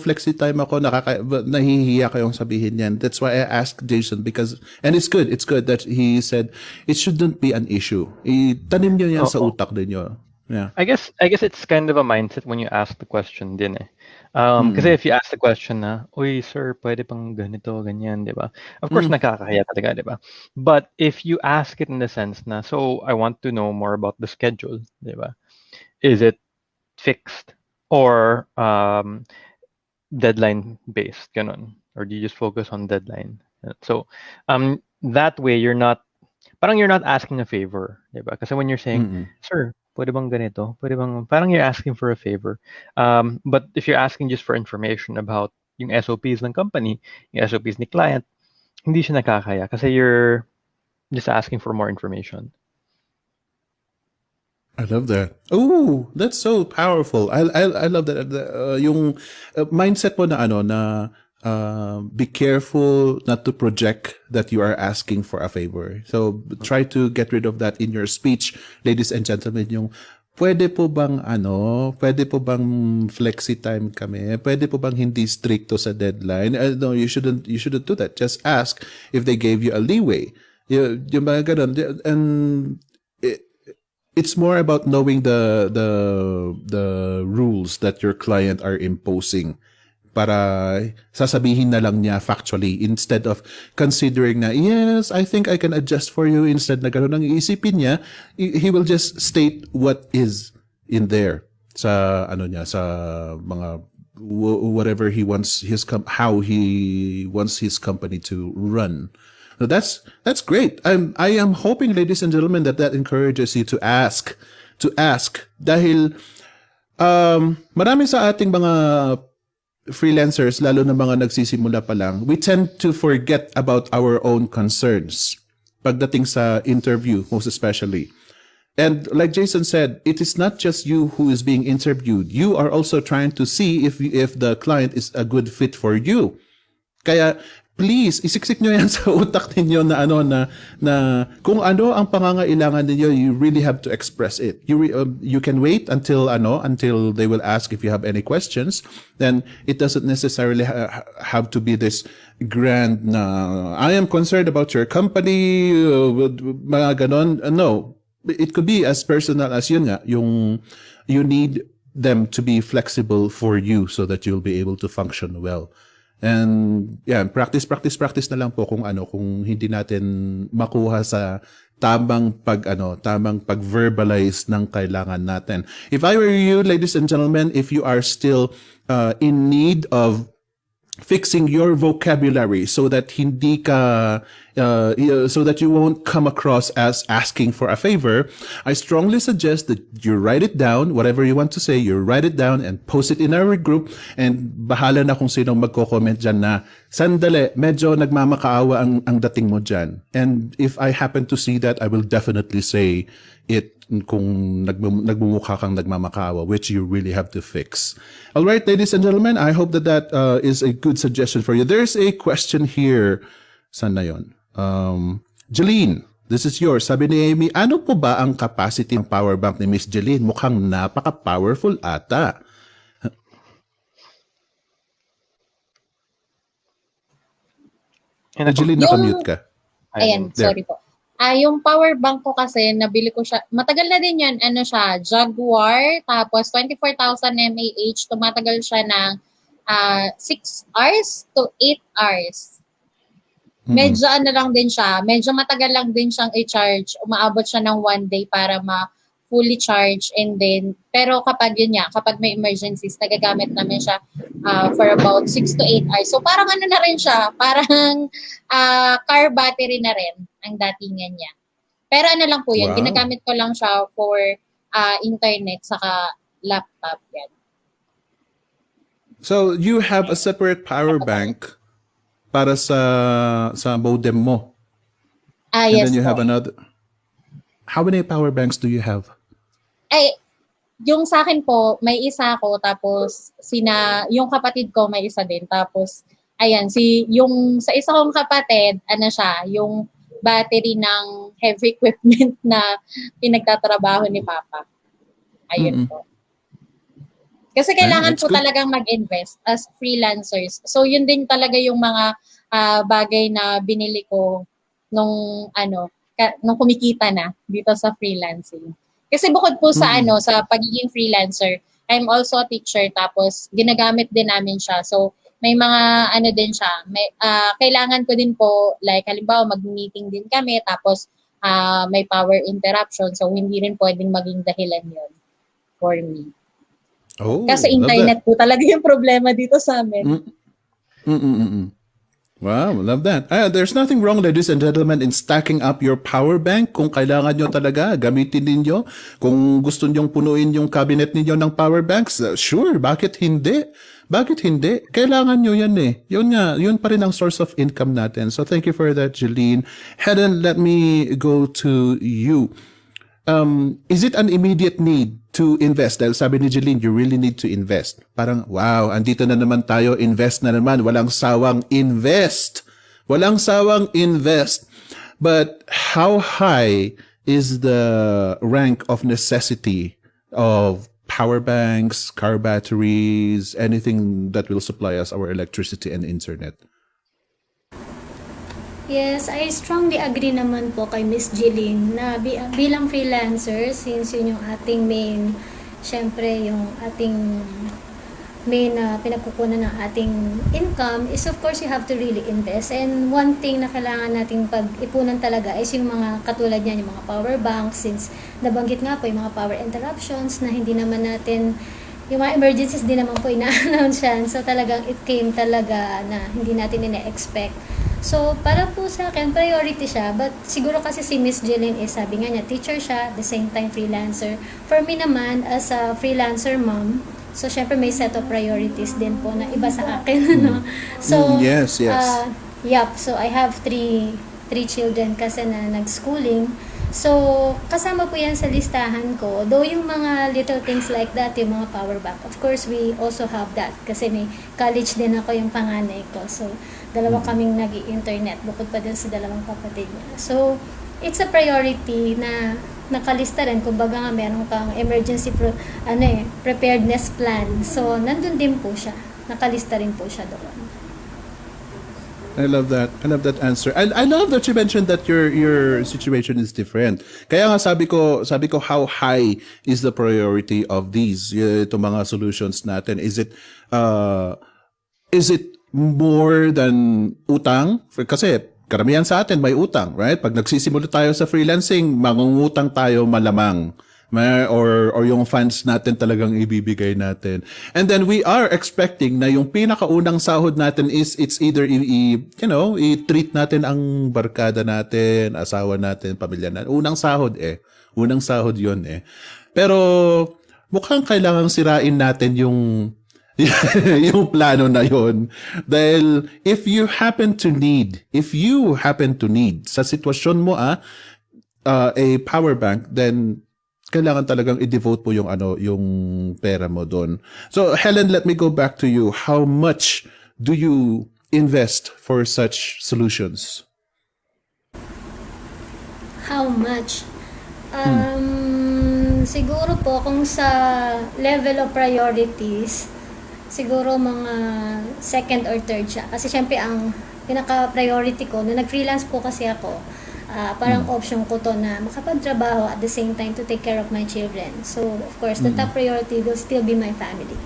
flexi time ako, nahihiya kayong sabihin yan. That's why I asked Jason and it's good that he said it shouldn't be an issue. Itanim niyo yan sa utak ninyo. Yeah. I guess it's kind of a mindset when you ask the question din eh. Kasi if you ask the question na, "Uy, sir, pwede pang ganito, ganyan," di ba? Of course, nakakahiya talaga, di ba? But if you ask it in the sense na, "So, I want to know more about the schedule," di ba? Is it fixed or deadline based, ganun? Or do you just focus on deadline? So, that way you're not asking a favor, di ba? Kasi when you're saying, "Sir, pwede bang ganito? Pwede bang," parang you're asking for a favor. But if you're asking just for information about yung SOPs ng company, yung SOPs ni client, hindi siya nakakaya kasi you're just asking for more information. I love that. Oh, that's so powerful. I love that. Yung mindset mo na be careful not to project that you are asking for a favor. So try to get rid of that in your speech, ladies and gentlemen. Yung pwede po bang pwede po bang flexi time kami? Pwede po bang hindi stricto sa deadline? No, you shouldn't do that. Just ask if they gave you a leeway. Yung mga ganun. And it's more about knowing the rules that your client are imposing. Para sasabihin na lang niya factually instead of considering na, yes, I think I can adjust for you. Instead na gano'n ang iisipin niya, he will just state what is in there sa sa mga whatever he wants how he wants his company to run. So that's great. I am hoping, ladies and gentlemen, that encourages you to ask dahil marami sa ating mga freelancers, lalo na mga nagsisimula pa lang, we tend to forget about our own concerns pagdating sa interview, most especially. And like Jason said, it is not just you who is being interviewed. You are also trying to see if the client is a good fit for you. Kaya please, isiksik nyo yan sa utak ninyo na na kung ano ang pangangailangan ninyo, you really have to express it. You can wait until they will ask if you have any questions. Then it doesn't necessarily have to be this grand na I am concerned about your company, mga ganon. No, it could be as personal as yun nga, yung you need them to be flexible for you so that you'll be able to function well. And yeah, practice na lang po kung hindi natin makuha sa tamang pag-verbalize ng kailangan natin. If I were you, ladies and gentlemen, if you are still in need of fixing your vocabulary so that so that you won't come across as asking for a favor, I strongly suggest that you write it down, whatever you want to say, you write it down and post it in our group, and bahala na kung sinong magko-comment dyan na, sandali, medyo nagmamakaawa ang dating mo dyan. And if I happen to see that, I will definitely say it kung nagmumukha kang nagmamakaawa, which you really have to fix. All right, ladies and gentlemen, I hope that is a good suggestion for you. There's a question here. Saan na yun? Jeline, this is yours. Sabi ni Amy, ano po ba ang capacity ng power bank ni Miss Jeline? Mukhang napaka-powerful ata. Jeline, nakamute ka. Ayan, sorry po. Yung power bank ko kasi, nabili ko siya, matagal na din yan, Jaguar, tapos 24,000 mAh, tumatagal siya ng 6 hours to 8 hours. Medyo lang din siya, medyo matagal lang din siyang i-charge, umaabot siya ng 1 day para fully charge, and then, pero kapag may emergencies, nagagamit namin siya for about 6 to 8 hours. So parang na rin siya, parang car battery na rin ang datingan niya. Pero lang po yan, Wow. ginagamit ko lang siya for internet saka laptop yan. So you have a separate power bank para sa modem mo. And Yes then you po. have another. How many power banks do you have? Yung sa akin po, may isa ako, tapos yung kapatid ko may isa din, tapos ayan, yung sa isa kong kapatid, yung battery ng heavy equipment na pinagtatrabaho ni Papa. Ayun po. Kasi kailangan that's po good. talagang mag-invest as freelancers. So yun din talaga yung mga bagay na binili ko nung kumikita na dito sa freelancing. Kasi bukod po sa sa pagiging freelancer, I'm also a teacher, tapos ginagamit din namin siya. So may mga din siya. May kailangan ko din po, like halimbawa mag-meeting din kami, tapos may power interruption, so hindi rin pwedeng maging dahilan 'yon for me. Oh, Kasi love internet po talaga yung problema dito sa amin. Wow, love that. There's nothing wrong, ladies and gentlemen, in stacking up your power bank. Kung kailangan nyo talaga, gamitin ninyo. Kung gusto nyong punuin yung cabinet ninyo ng power banks, sure, bakit hindi? Bakit hindi? Kailangan nyo yan eh. Yun pa rin ang source of income natin. So thank you for that, Jeline. Helen, let me go to you. Is it an immediate need to invest. Dahil sabi ni Jeline, you really need to invest. Parang, wow, andito na naman tayo, invest na naman. Walang sawang invest. Walang sawang invest. But how high is the rank of necessity of power banks, car batteries, anything that will supply us our electricity and internet? Yes, I strongly agree naman po kay Miss Jeline na bilang freelancer, since yun yung ating main, syempre yung ating main na pinagkukunan ng ating income is of course you have to really invest. And one thing na kailangan nating pag-ipunan talaga is yung mga katulad niyan, yung mga power banks, since nabanggit nga po yung mga power interruptions na hindi naman natin, yung mga emergencies din naman po ina-announce yan. So talagang it came talaga na hindi natin ina-expect. So, para po sa akin, priority siya. But siguro kasi si Miss Jeline is, sabi nga niya, teacher siya, at the same time freelancer. For me naman, as a freelancer mom, so syempre may set of priorities din po na iba sa akin. No? So, Yes. Yup, so I have three children kasi na nag-schooling. So, kasama po yan sa listahan ko. Though yung mga little things like that, yung mga power bank, of course, we also have that. Kasi may college din ako yung panganay ko. So, dalawa kaming nag-i-internet, bukod pa din sa dalawang kapatid niya. So, it's a priority na nakalista rin. Kumbaga nga, meron kang emergency preparedness plan. So, nandun din po siya. Nakalista rin po siya doon. I love that. I love that answer. I love that you mentioned that your situation is different. Kaya nga sabi ko how high is the priority of these itong mga solutions natin? Is it more than utang? Kasi karamihan sa atin may utang, right? Pag nagsisimula tayo sa freelancing, mangungutang tayo malamang. Or yung funds natin talagang ibibigay natin. And then we are expecting na yung pinakaunang sahod natin is it's either i-treat natin ang barkada natin, asawa natin, pamilya natin. Unang sahod yun eh. Pero mukhang kailangang sirain natin yung yung plano na yon. Dahil if you happen to need sa sitwasyon mo a power bank, then kailangan talagang i-devote mo yung pera mo doon. So Helen, let me go back to you. How much do you invest for such solutions? How much? Siguro po kung sa level of priorities, siguro mga second or third siya. Kasi syempre ang pinaka-priority ko, nung nag-freelance po kasi ako, parang option ko to na makapagtrabaho at the same time to take care of my children. So, of course, the top priority will still be my family.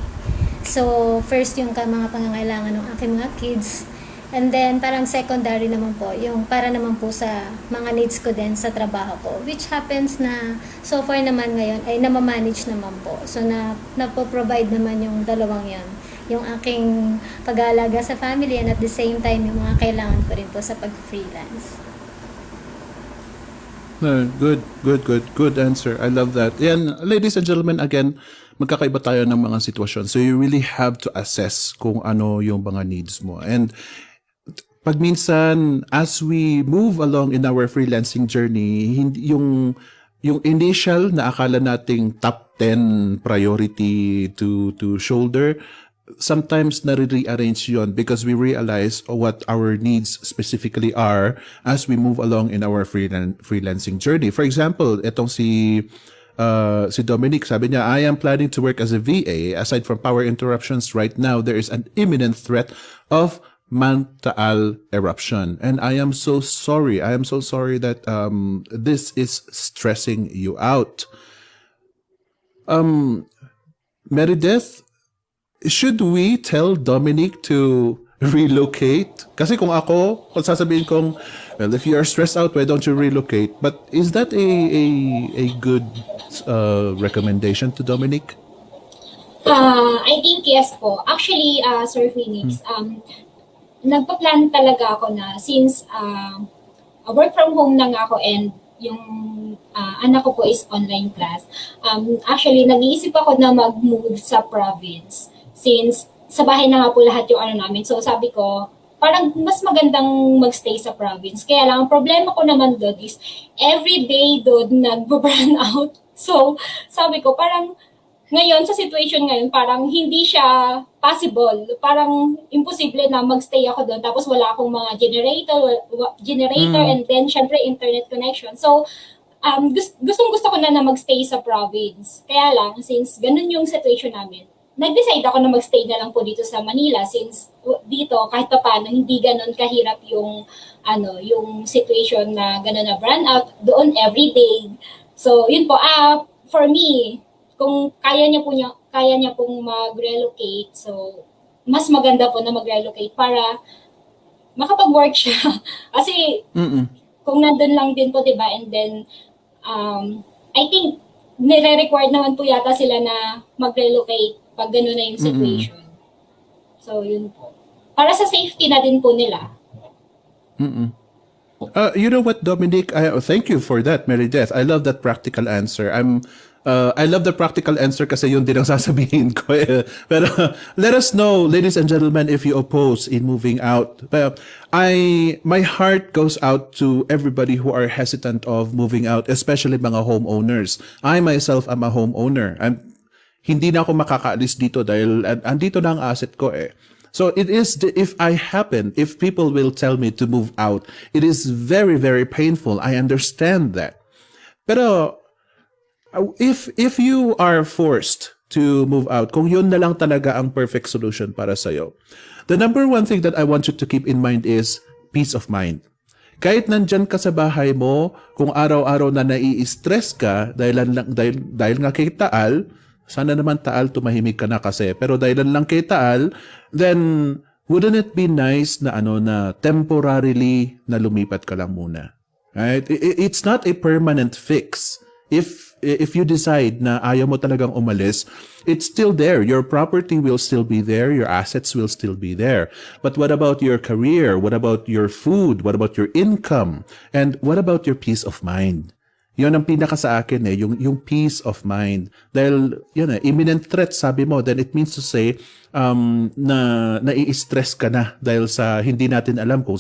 So, first yung mga pangangailangan ng aking mga kids. And then, parang secondary naman po, yung para naman po sa mga needs ko din sa trabaho ko. Which happens na, so far naman ngayon, ay namamanage naman po. So, napo-provide naman yung dalawang yan. Yung aking pag-aalaga sa family and at the same time, yung mga kailangan ko rin po sa pag-freelance. Good answer. I love that. Yan, ladies and gentlemen, again, magkakaiba tayo ng mga sitwasyon. So you really have to assess kung ano yung mga needs mo. And pag minsan, as we move along in our freelancing journey, yung initial na akala nating top 10 priority to shoulder, sometimes nare-rearrange yon because we realize what our needs specifically are as we move along in our freelancing journey. For example, etong si Dominic, sabi niya, I am planning to work as a VA. Aside from power interruptions, right now there is an imminent threat of Mantaal eruption. And I am so sorry that this is stressing you out. Meredith, should we tell Dominic to relocate? Kasi kung sasabihin kong, well, if you are stressed out, why don't you relocate? But is that a good recommendation to Dominic? I think yes po. Actually, Sir Phoenix, nagpa-plan talaga ako na since work from home na nga ako and yung anak ko po is online class. Actually, nag-iisip ako na mag-move sa province. Since sa bahay na nga po lahat yung namin. So sabi ko, parang mas magandang magstay sa province. Kaya lang, ang problema ko naman doon is every day doon nag-burn out So, sabi ko, parang ngayon, sa situation ngayon, parang hindi siya possible. Parang imposible na magstay ako doon tapos wala akong mga generator and then syempre internet connection. So, gustong-gusto ko na magstay sa province. Kaya lang, since ganun yung situation namin, nag-decide ako na magstay na lang po dito sa Manila since dito kahit pa paano hindi ganun kahirap yung yung situation na ganun na brownout doon everyday. So, yun po. For me, kung kaya niya pong mag-relocate, so mas maganda po na mag-relocate para makapag-work siya. Kasi kung nandun lang din po, 'di ba? And then I think nire-required naman po yata sila na mag-relocate pag gano'n na yung situation. So, yun po. Para sa safety na din po nila. You know what, Dominic? Thank you for that, Meredith. I love that practical answer. I love the practical answer kasi yun din ang sasabihin ko. Pero let us know, ladies and gentlemen, if you oppose in moving out. But my heart goes out to everybody who are hesitant of moving out, especially mga homeowners. I myself am a homeowner. Hindi na ako makakaalis dito dahil andito na ang asset ko eh. So it is, if people will tell me to move out, it is very, very painful. I understand that. Pero if you are forced to move out, kung yun na lang talaga ang perfect solution para sa'yo, the number one thing that I want you to keep in mind is peace of mind. Kahit nandyan ka sa bahay mo, kung araw-araw na nai-stress ka dahil nga kay Taal, sana naman Taal tumahimik ka na kasi, pero dahilan lang kay Taal, then wouldn't it be nice na na temporarily na lumipat ka lang muna? Right? It's not a permanent fix. If you decide na ayaw mo talagang umalis, it's still there. Your property will still be there. Your assets will still be there. But what about your career? What about your food? What about your income? And what about your peace of mind? Yun ang pinaka sa akin yung peace of mind. Dahil imminent threat sabi mo, then it means to say na nai-stress ka na dahil sa hindi natin alam kung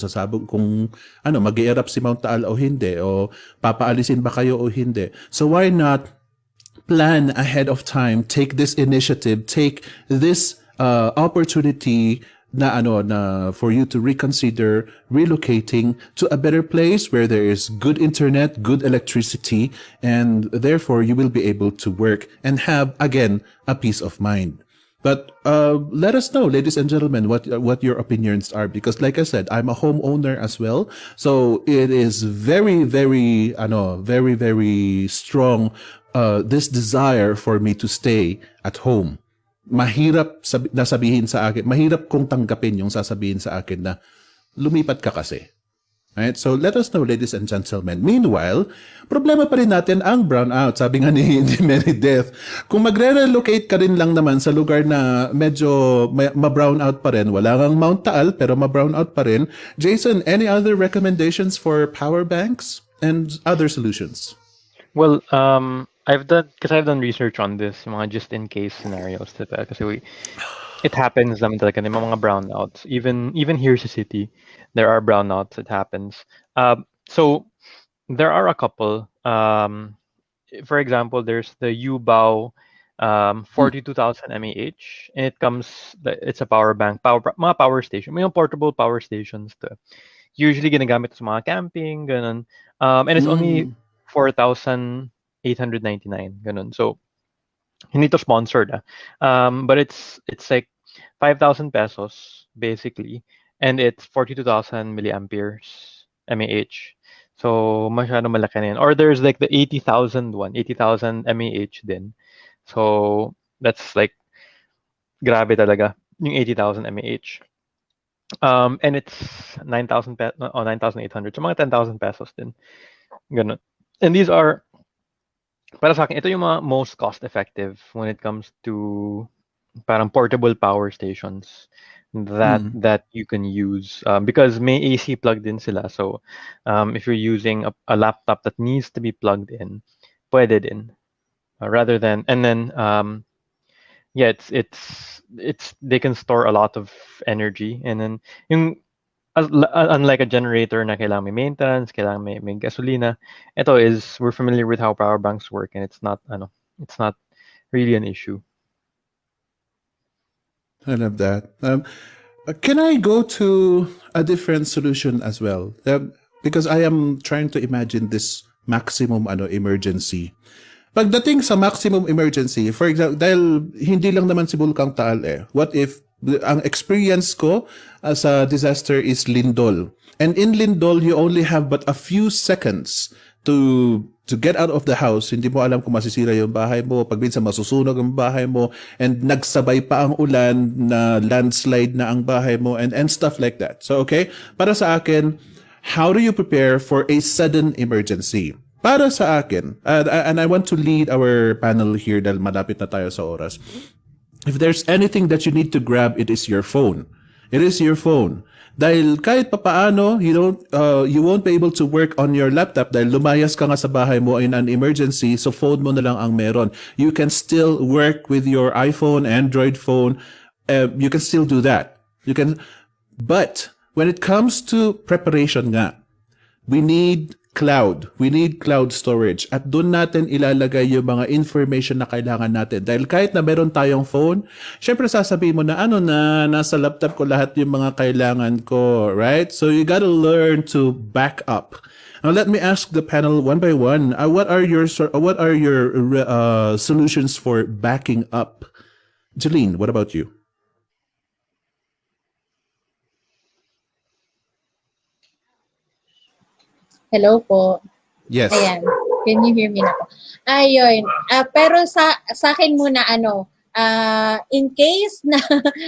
mag-i-erupt si Mount Taal o hindi, o papaalisin ba kayo o hindi. So why not plan ahead of time, take this initiative, take this opportunity na for you to reconsider relocating to a better place where there is good internet, good electricity, and therefore you will be able to work and have again a peace of mind. But let us know, ladies and gentlemen, what your opinions are, because like I said, I'm a homeowner as well, so it is very, very very, very strong this desire for me to stay at home. Mahirap sabihin sa akin, mahirap kong tanggapin yung sasabihin sa akin na lumipat ka kasi. Right? So let us know, ladies and gentlemen. Meanwhile, problema pa rin natin ang brownout. Sabi nga ni Meredith, kung magre-relocate ka rin lang naman sa lugar na medyo ma-brownout pa rin, wala kang Mount Taal pero ma-brownout pa rin. Jason, any other recommendations for power banks and other solutions? Well, I've done research on this, yung mga just in case scenarios, diba? Kasi it happens naman talaga ng mga brownouts. Even here sa city, there are brownouts. It happens. So there are a couple. For example, there's the Ubao 42,000 mAh, and it's a power bank, mga power station, mga portable power stations to. Usually ginagamit sa mga camping, ganun. And it's only 4,899, ganun. So hindi to sponsored, but it's like 5,000 pesos basically, and it's 42,000 milliamperes mAh. So masyado malaki na yan. Or there's like the 80,000 mAh din. So that's like grabe talaga yung 80,000 mAh. And it's 9,800. So mga 10,000 pesos din. Ganun. And these are, para sa akin, ito yung mga most cost-effective when it comes to parang portable power stations that you can use, because may AC plugged in sila. So if you're using a laptop that needs to be plugged in, pwede din. Rather than, and then it's they can store a lot of energy, and then yung Unlike a generator na kailangan may maintenance, kailangan may gasolina, ito is we're familiar with how power banks work, and it's not really an issue. I love that. Can I go to a different solution as well? Because I am trying to imagine this maximum emergency. Pagdating sa maximum emergency, for example, dahil hindi lang naman si Bulkang Taal what if ang experience ko sa disaster is lindol. And in lindol, you only have but a few seconds to get out of the house. Hindi mo alam kung masisira yung bahay mo, pag minsan masusunog ang bahay mo, and nagsabay pa ang ulan na landslide na ang bahay mo, and stuff like that. So, okay, para sa akin, how do you prepare for a sudden emergency? Para sa akin, and I want to lead our panel here dahil malapit na tayo sa oras. If there's anything that you need to grab, it is your phone. It is your phone. Dahil kahit papaano, you won't be able to work on your laptop dahil lumayas ka nga sa bahay mo in an emergency, so phone mo na lang ang meron. You can still work with your iPhone, Android phone. You can still do that. But when it comes to preparation nga, we need cloud. We need cloud storage. At doon natin ilalagay yung mga information na kailangan natin. Dahil kahit na meron tayong phone, syempre sasabihin mo na nasa laptop ko lahat yung mga kailangan ko, right? So you gotta learn to back up. Now let me ask the panel one by one. What are your solutions for backing up? Jeline, what about you? Hello po. Yes. Ayan. Can you hear me na po? Ayun. Pero sa akin muna, in case na,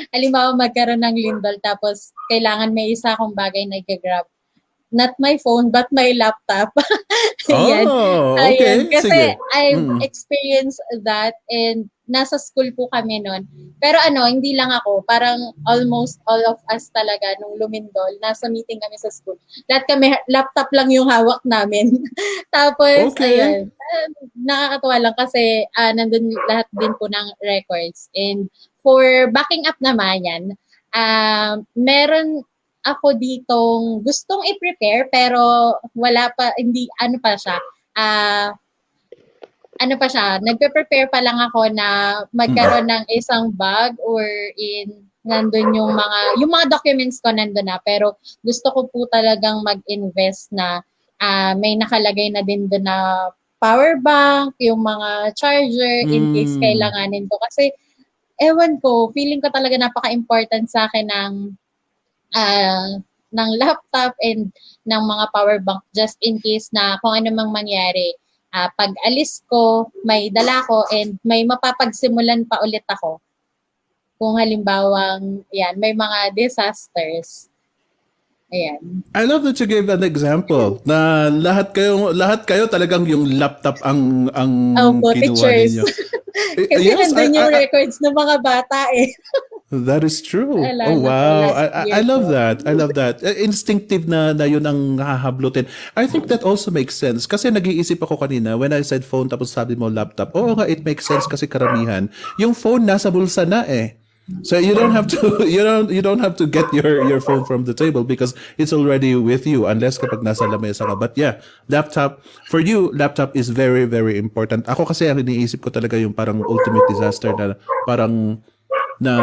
halimbawa magkaroon ng lindol, tapos kailangan may isa akong bagay na i-grab. Not my phone, but my laptop. Ayan. Oh, okay. Ayun. Kasi Sige. I've experienced that, and nasa school po kami noon. Pero hindi lang ako, parang almost all of us talaga nung lumindol, nasa meeting kami sa school. Lahat kami, laptop lang yung hawak namin. Tapos, Okay. ayun, nakakatuwa lang kasi nandun lahat din po ng records. And for backing up naman yan, meron ako ditong gustong i-prepare pero wala pa, hindi, nagpe-prepare pa lang ako na magkaroon ng isang bag or nandun yung mga documents ko nandun na, pero gusto ko po talagang mag-invest na may nakalagay na din doon na power bank, yung mga charger in case kailanganin ko. Kasi ewan ko, feeling ko talaga napaka-important sa akin ng laptop and ng mga power bank just in case na kung ano mang mangyari. Pag alis ko, may dala ko and may mapapagsimulan pa ulit ako. Kung halimbawang, may mga disasters. Ayan. I love that you gave an example na lahat kayo talagang yung laptop ang Opo, kinuha teachers. ninyo. Kasi nandun yung records ng mga bata That is true. Wala Oh na wow. po, last I year love po. that. I love that. Instinctive na yun ang hahablutin. I think that also makes sense kasi nag-iisip ako kanina when I said phone tapos sabi mo laptop. Oo nga, it makes sense kasi karamihan yung phone nasa bulsa na So you don't have to you don't have to get your phone from the table because it's already with you unless kapag nasa lamesa ka. But yeah, laptop for you, laptop is very very important. Ako kasi ang iniisip ko talaga yung parang ultimate disaster na parang na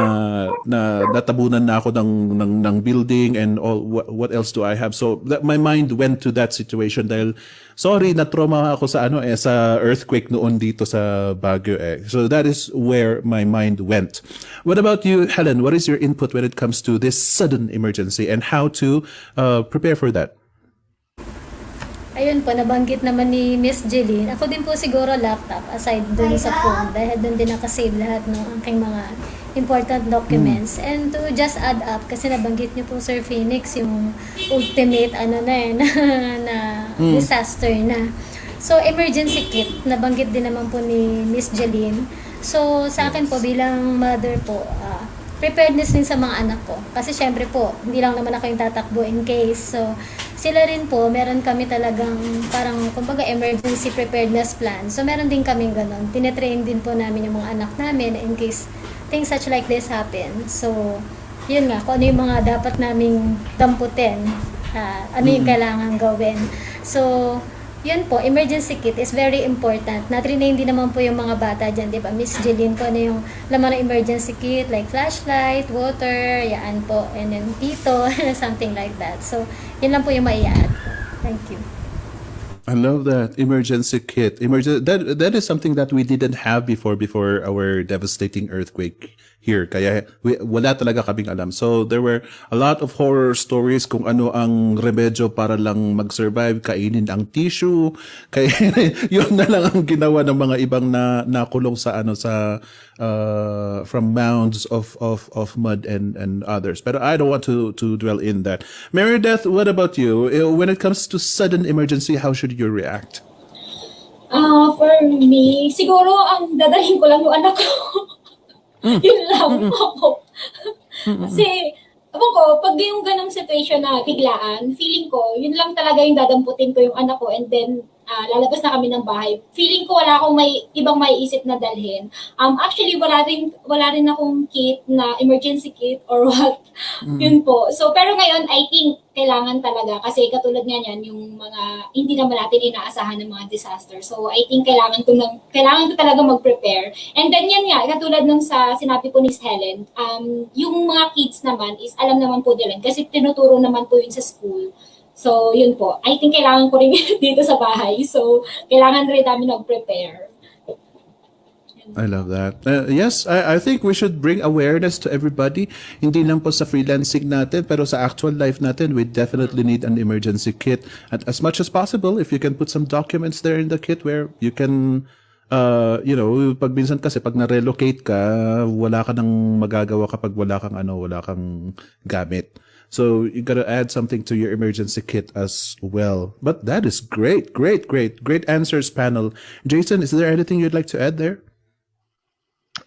natabunan na ako ng building and all. What else do I have? So my mind went to that situation dahil sorry na trauma ako sa sa earthquake noon dito sa Baguio So that is where my mind went. What about you, Helen? What is your input when it comes to this sudden emergency and how to prepare for that? Ayun po, nabanggit naman ni Miss Jeline. Ako din po siguro laptop, aside dun sa phone. Dahil dun din nakasave lahat ng aking mga important documents. And to just add up, kasi nabanggit niyo po Sir Phoenix, yung ultimate na disaster na. So, emergency kit, nabanggit din naman po ni Miss Jeline. So, sa akin po bilang mother po, preparedness din sa mga anak ko. Kasi syempre po, hindi lang naman ako yung tatakbo in case. So, sila rin po, meron kami talagang parang, kumbaga, emergency preparedness plan. So, meron din kaming ganun. Tinetrain din po namin yung mga anak namin in case things such like this happen. So, yun nga, kung ano yung mga dapat naming damputin, ano yung kailangan gawin. So, yun po, emergency kit is very important. Na-train din naman po yung mga bata dyan, di ba? Miss Jeline, kung ano yung laman ng emergency kit, like flashlight, water, yan po, and then tito, something like that. So, yun lang po yung mai-add ko. Thank you. I love that emergency kit. That is something that we didn't have before our devastating earthquake here. Kaya wala talaga kaming alam. So there were a lot of horror stories kung ano ang remedyo para lang mag-survive. Kainin ang tissue. Kaya yun na lang ang ginawa ng mga ibang nakulong sa from mounds of mud and others. But I don't want to dwell in that. Meredith, what about you? When it comes to sudden emergency, how should you react? For me, siguro ang dadalhin ko lang yung anak ko. Yun lang ako. Kasi, ewan ko, pag yung ganong situation na biglaan, feeling ko, yun lang talaga yung dadamputin ko yung anak ko and then lalabas na kami ng bahay. Feeling ko wala akong ibang maiisip na dalhin. Actually, wala rin akong kit na emergency kit or what. Yun po. So, pero ngayon, I think kailangan talaga kasi katulad nga niyan, yung mga hindi naman natin inaasahan ng mga disaster. So, I think kailangan ko talaga mag-prepare. And then yan nga, katulad nung sa sinabi po ni Helen, yung mga kids naman is alam naman po nila kasi tinuturo naman po yun sa school. So, yun po. I think kailangan ko rin dito sa bahay. So, kailangan rin namin mag-prepare. I love that. Yes, I think we should bring awareness to everybody. Hindi lang po sa freelancing natin, pero sa actual life natin, we definitely need an emergency kit. And as much as possible, if you can put some documents there in the kit where you can, pag minsan kasi pag na-relocate ka, wala ka nang magagawa kapag wala kang gamit. So you gotta add something to your emergency kit as well. But that is great answers, panel. Jason, is there anything you'd like to add there?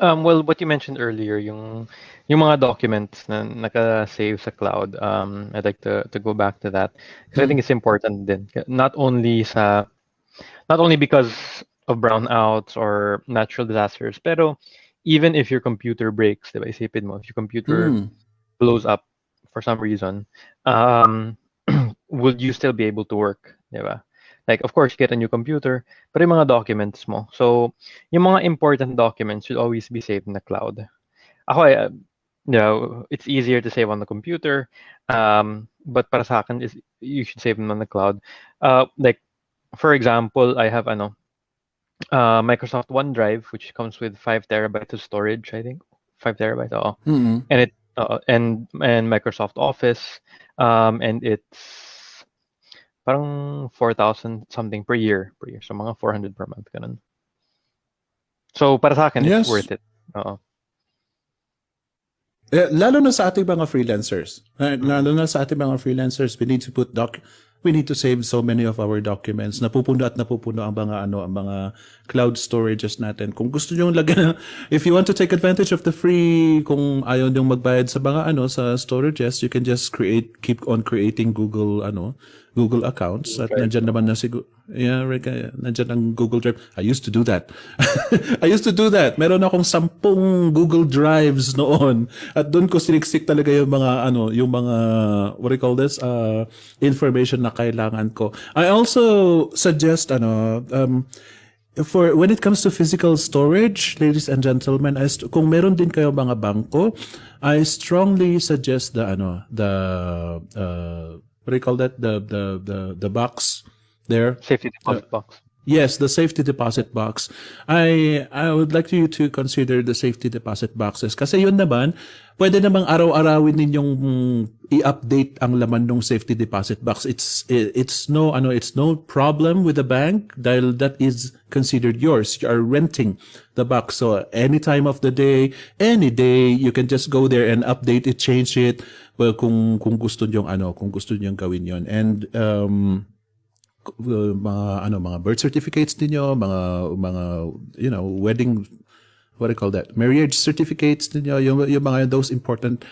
Well, what you mentioned earlier, yung mga documents na naka-save sa cloud, I'd like to go back to that because I think it's important din. Not only because of brownouts or natural disasters, pero even if your computer breaks, diba, isipin mo, if your computer blows up for some reason, will you still be able to work, diba? Like, of course, get a new computer, pero yung mga documents mo. So, yung mga important documents should always be saved in the cloud. Ako, it's easier to save on the computer, but para sa akin, you should save them on the cloud. Like, for example, I have Microsoft OneDrive, which comes with 5 terabytes of storage, I think. 5 terabytes, Mm-hmm. And it and Microsoft Office, and it's parang 4,000 something per year. So mga 400 per month ganun. So para sa akin, Yes. it's worth it. Lalo na sa ating mga freelancers. We need to save so many of our documents. Napupuno ang mga cloud storages natin. Kung gusto niyo lagyan, if you want to take advantage of the free, kung ayaw niyo magbayad sa mga sa storages, you can just keep on creating Google accounts at nandiyan naman na siguro. Yeah, nandiyan ang Google Drive. I used to do that. Meron akong 10 Google Drives noon. At doon ko siniksik talaga yung mga what do you call this? Information na kailangan ko. I also suggest for when it comes to physical storage, ladies and gentlemen, kung meron din kayo mga bangko, I strongly suggest what do you call that? The box there. Safety deposit box. Yes, the safety deposit box. I would like you to consider the safety deposit boxes kasi yun naman, pwede namang araw-arawin ninyong i-update ang laman ng safety deposit box. It's no problem with the bank dahil that is considered yours. You are renting the box. So any time of the day, any day, you can just go there and update it, change it. Well, kung gusto niyo gawin yon. And mga birth certificates niyo, mga wedding, what do you call that? Marriage certificates niyo, yung mga those important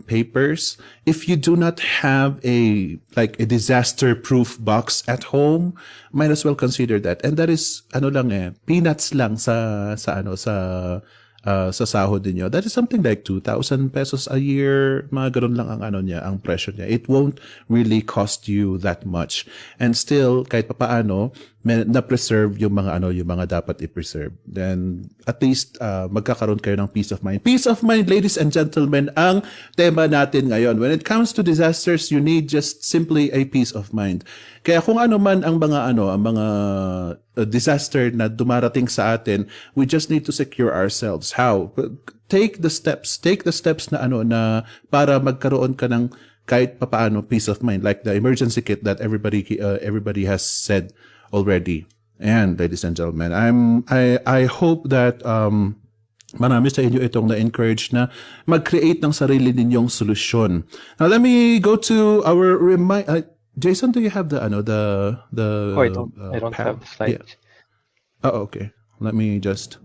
papers. If you do not have a disaster proof box at home, might as well consider that. And that is peanuts lang sa sa sahod niyo, that is something like 2,000 pesos a year. Mga ganun lang ang ang presyo niya. It won't really cost you that much. And still, kahit papaano, na-preserve yung mga yung mga dapat i-preserve. Then, at least, magkakaroon kayo ng peace of mind. Peace of mind, ladies and gentlemen, ang tema natin ngayon. When it comes to disasters, you need just simply a peace of mind. Kaya kung ano man ang mga disaster na dumarating sa atin, we just need to secure ourselves. How? Take the steps na na para magkaroon ka ng kahit papaano peace of mind, like the emergency kit that everybody has said already. And ladies and gentlemen, I hope that marami sa inyo itong na-encourage na mag-create ng sarili ninyong solusyon. Now let me go to our Jason, do you have the Oh, I don't have the slides. Yeah. Oh, okay. Let me just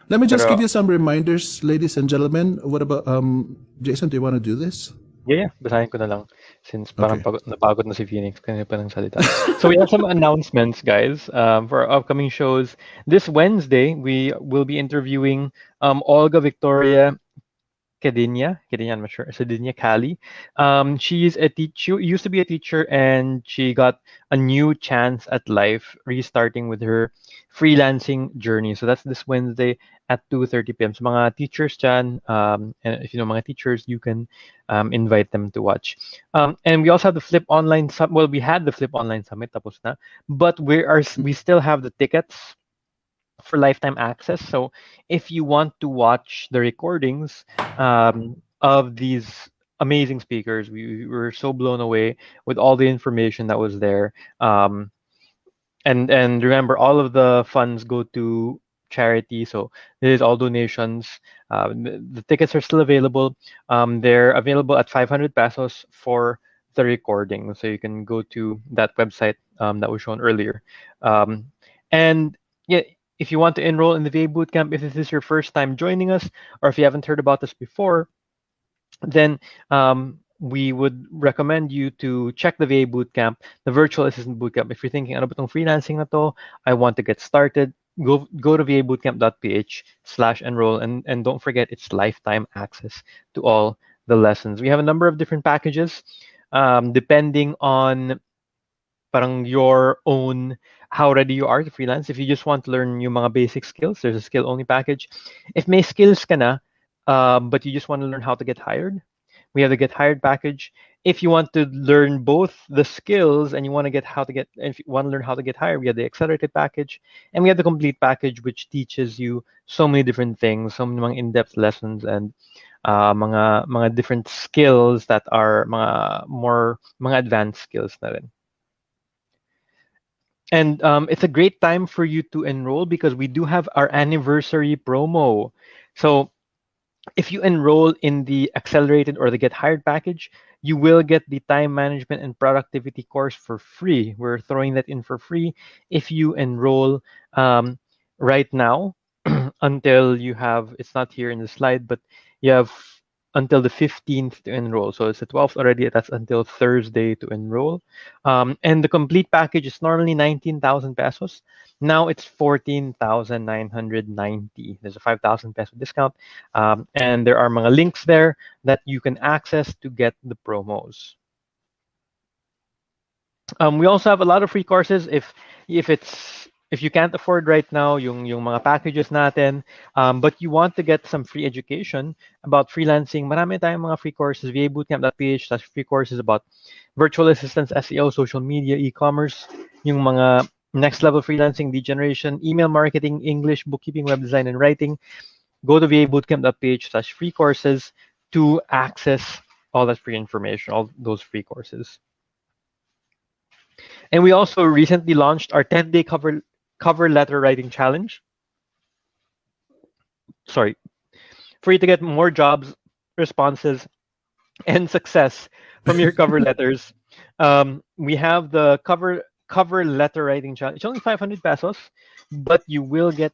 give you some reminders, ladies and gentlemen. What about Jason? Do you want to do this? Yeah, basahin ko na lang since parang napagod na si Phoenix kanina pa ng salita. So we have some announcements, guys, for our upcoming shows. This Wednesday, we will be interviewing Olga Victoria Cadinya, I'm not sure, Cadinya Cali. She's a teacher, used to be a teacher, and she got a new chance at life, restarting with her freelancing journey. So that's this Wednesday at 2:30 p.m. So mga teachers dyan, and if you know mga teachers, you can invite them to watch. And we also have the Flip Online Summit. Well, we had the Flip Online Summit, tapos na, but we still have the tickets for lifetime access. So if you want to watch the recordings of these amazing speakers, we were so blown away with all the information that was there. And remember, all of the funds go to charity. So this is all donations. The tickets are still available. They're available at 500 pesos for the recording. So you can go to that website that was shown earlier. And yeah, if you want to enroll in the VA Bootcamp, if this is your first time joining us, or if you haven't heard about this before, then we would recommend you to check the VA Bootcamp, the Virtual Assistant Bootcamp. If you're thinking, ano ba tong freelancing na to? I want to get started. Go to vabootcamp.ph/enroll, and don't forget, it's lifetime access to all the lessons. We have a number of different packages, depending on parang your own how ready you are to freelance. If you just want to learn yung mga basic skills, there's a skill-only package. If may skills ka na, but you just want to learn how to get hired, we have the Get Hired package. If you want to learn both the skills and you want to if you want to learn how to get hired, we have the Accelerated package, and we have the Complete package, which teaches you so many different things, so many mga in-depth lessons and mga different skills that are mga advanced skills na rin. And it's a great time for you to enroll because we do have our anniversary promo. So if you enroll in the Accelerated or the Get Hired package, you will get the Time Management and Productivity course for free. We're throwing that in for free if you enroll right now until you have, it's not here in the slide, but you have until the 15th to enroll. So it's the 12th already. That's until Thursday to enroll. And the Complete package is normally 19,000 pesos. Now it's 14,990. There's a 5,000 peso discount. And there are mga links there that you can access to get the promos. We also have a lot of free courses if you can't afford right now yung mga packages natin, but you want to get some free education about freelancing, marami tayong mga free courses, vabootcamp.ph/free courses about virtual assistants, SEO, social media, e-commerce, yung mga next level freelancing, lead generation, email marketing, English, bookkeeping, web design, and writing. Go to vabootcamp.ph/free courses to access all that free information, all those free courses. And we also recently launched our 10-day cover letter writing challenge. For you to get more jobs, responses, and success from your cover letters. We have the cover letter writing challenge. It's only 500 pesos, but you will get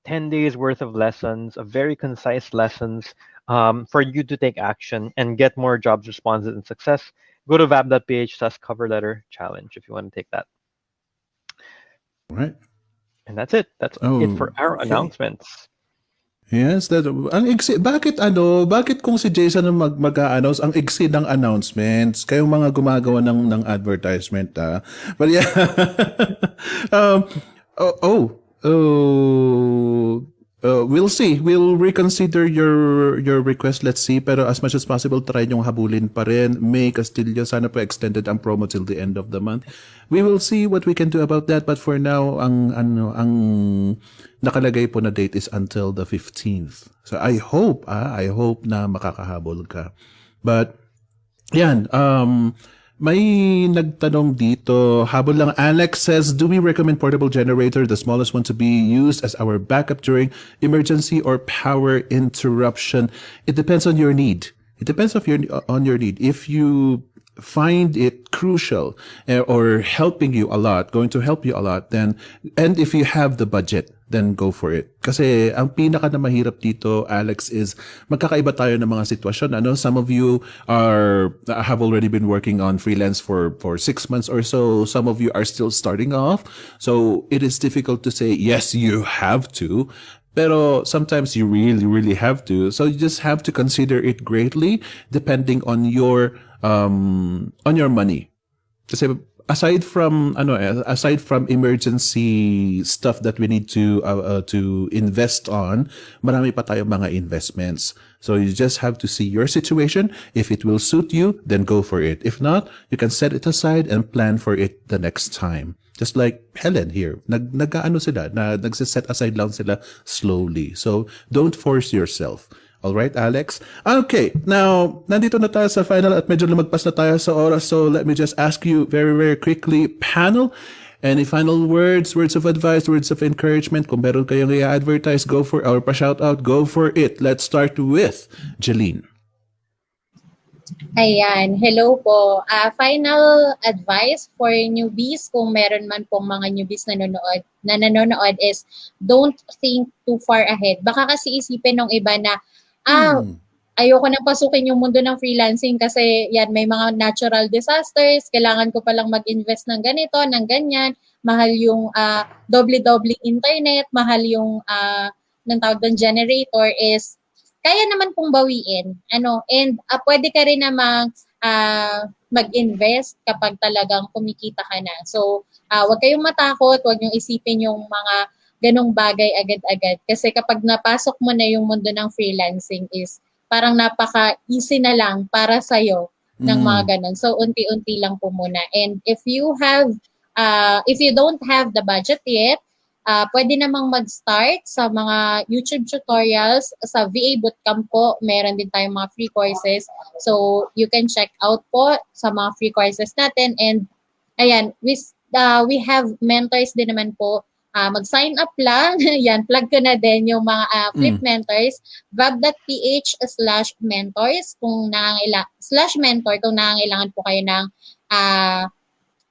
10 days worth of lessons, of very concise lessons for you to take action and get more jobs, responses, and success. Go to vab.ph/cover letter challenge if you want to take that. All right. And that's it. That's it for our announcements. Yes, ang iksi, bakit kung si Jason ang mag-a-announce, ang iksi ng announcements, kayong mga gumagawa ng advertisement, ah. But yeah, um, oh, oh, oh, we'll see. We'll reconsider your request. Let's see. Pero as much as possible, try niyong habulin pa rin. May Castillo, sana po extended ang promo till the end of the month. We will see what we can do about that. But for now, ang nakalagay po na date is until the 15th. So I hope na makakahabol ka. But yan, may nagtanong dito, habol lang. Alex says, do we recommend portable generator, the smallest one, to be used as our backup during emergency or power interruption? It depends on your need. It depends on your need. If you find it crucial or helping you a lot, going to help you a lot, then, and if you have the budget, then go for it. Kasi ang pinaka na mahirap dito, Alex, is magkakaiba tayo ng mga sitwasyon. Some of you have already been working on freelance for 6 months or so. Some of you are still starting off. So it is difficult to say, yes, you have to. Pero sometimes you really, really have to. So you just have to consider it greatly depending on your money. Kasi aside from emergency stuff that we need to invest on, marami pa tayong mga investments. So you just have to see your situation. If it will suit you, then go for it. If not, you can set it aside and plan for it the next time. Just like Helen here, nagse-set aside lang sila slowly. So don't force yourself. All right, Alex? Okay, now, nandito na tayo sa final at medyo lumagpas na tayo sa oras. So let me just ask you very, very quickly, panel, any final words of advice, words of encouragement? Kung meron kayong i-advertise, go for, or pa-shout out, go for it. Let's start with Jeline. Ayan, hello po. Final advice for newbies, kung meron man pong mga newbies na nanonood is don't think too far ahead. Baka kasi isipin ng iba na, ayoko nang pasukin yung mundo ng freelancing kasi yan, may mga natural disasters, kailangan ko palang mag-invest ng ganito, ng ganyan, mahal yung doble-doble internet, mahal yung ng tawag doon generator is kaya naman pong bawiin. And pwede ka rin namang mag-invest kapag talagang kumikita ka na. So, wag kayong matakot, wag niyong isipin yung mga ganong bagay agad-agad. Kasi kapag napasok mo na yung mundo ng freelancing is parang napaka-easy na lang para sa'yo ng mga ganon. So, unti-unti lang po muna. And if you don't have the budget yet, pwede namang mag-start sa mga YouTube tutorials. Sa VA Bootcamp po, meron din tayong mga free courses. So, you can check out po sa mga free courses natin. And, ayan, we have mentors din naman po. Mag-sign up lang. Yan, plug ko na din yung mga Flip Mentors. vab.ph/mentors kung /mentor kung nangangailangan po kayo ng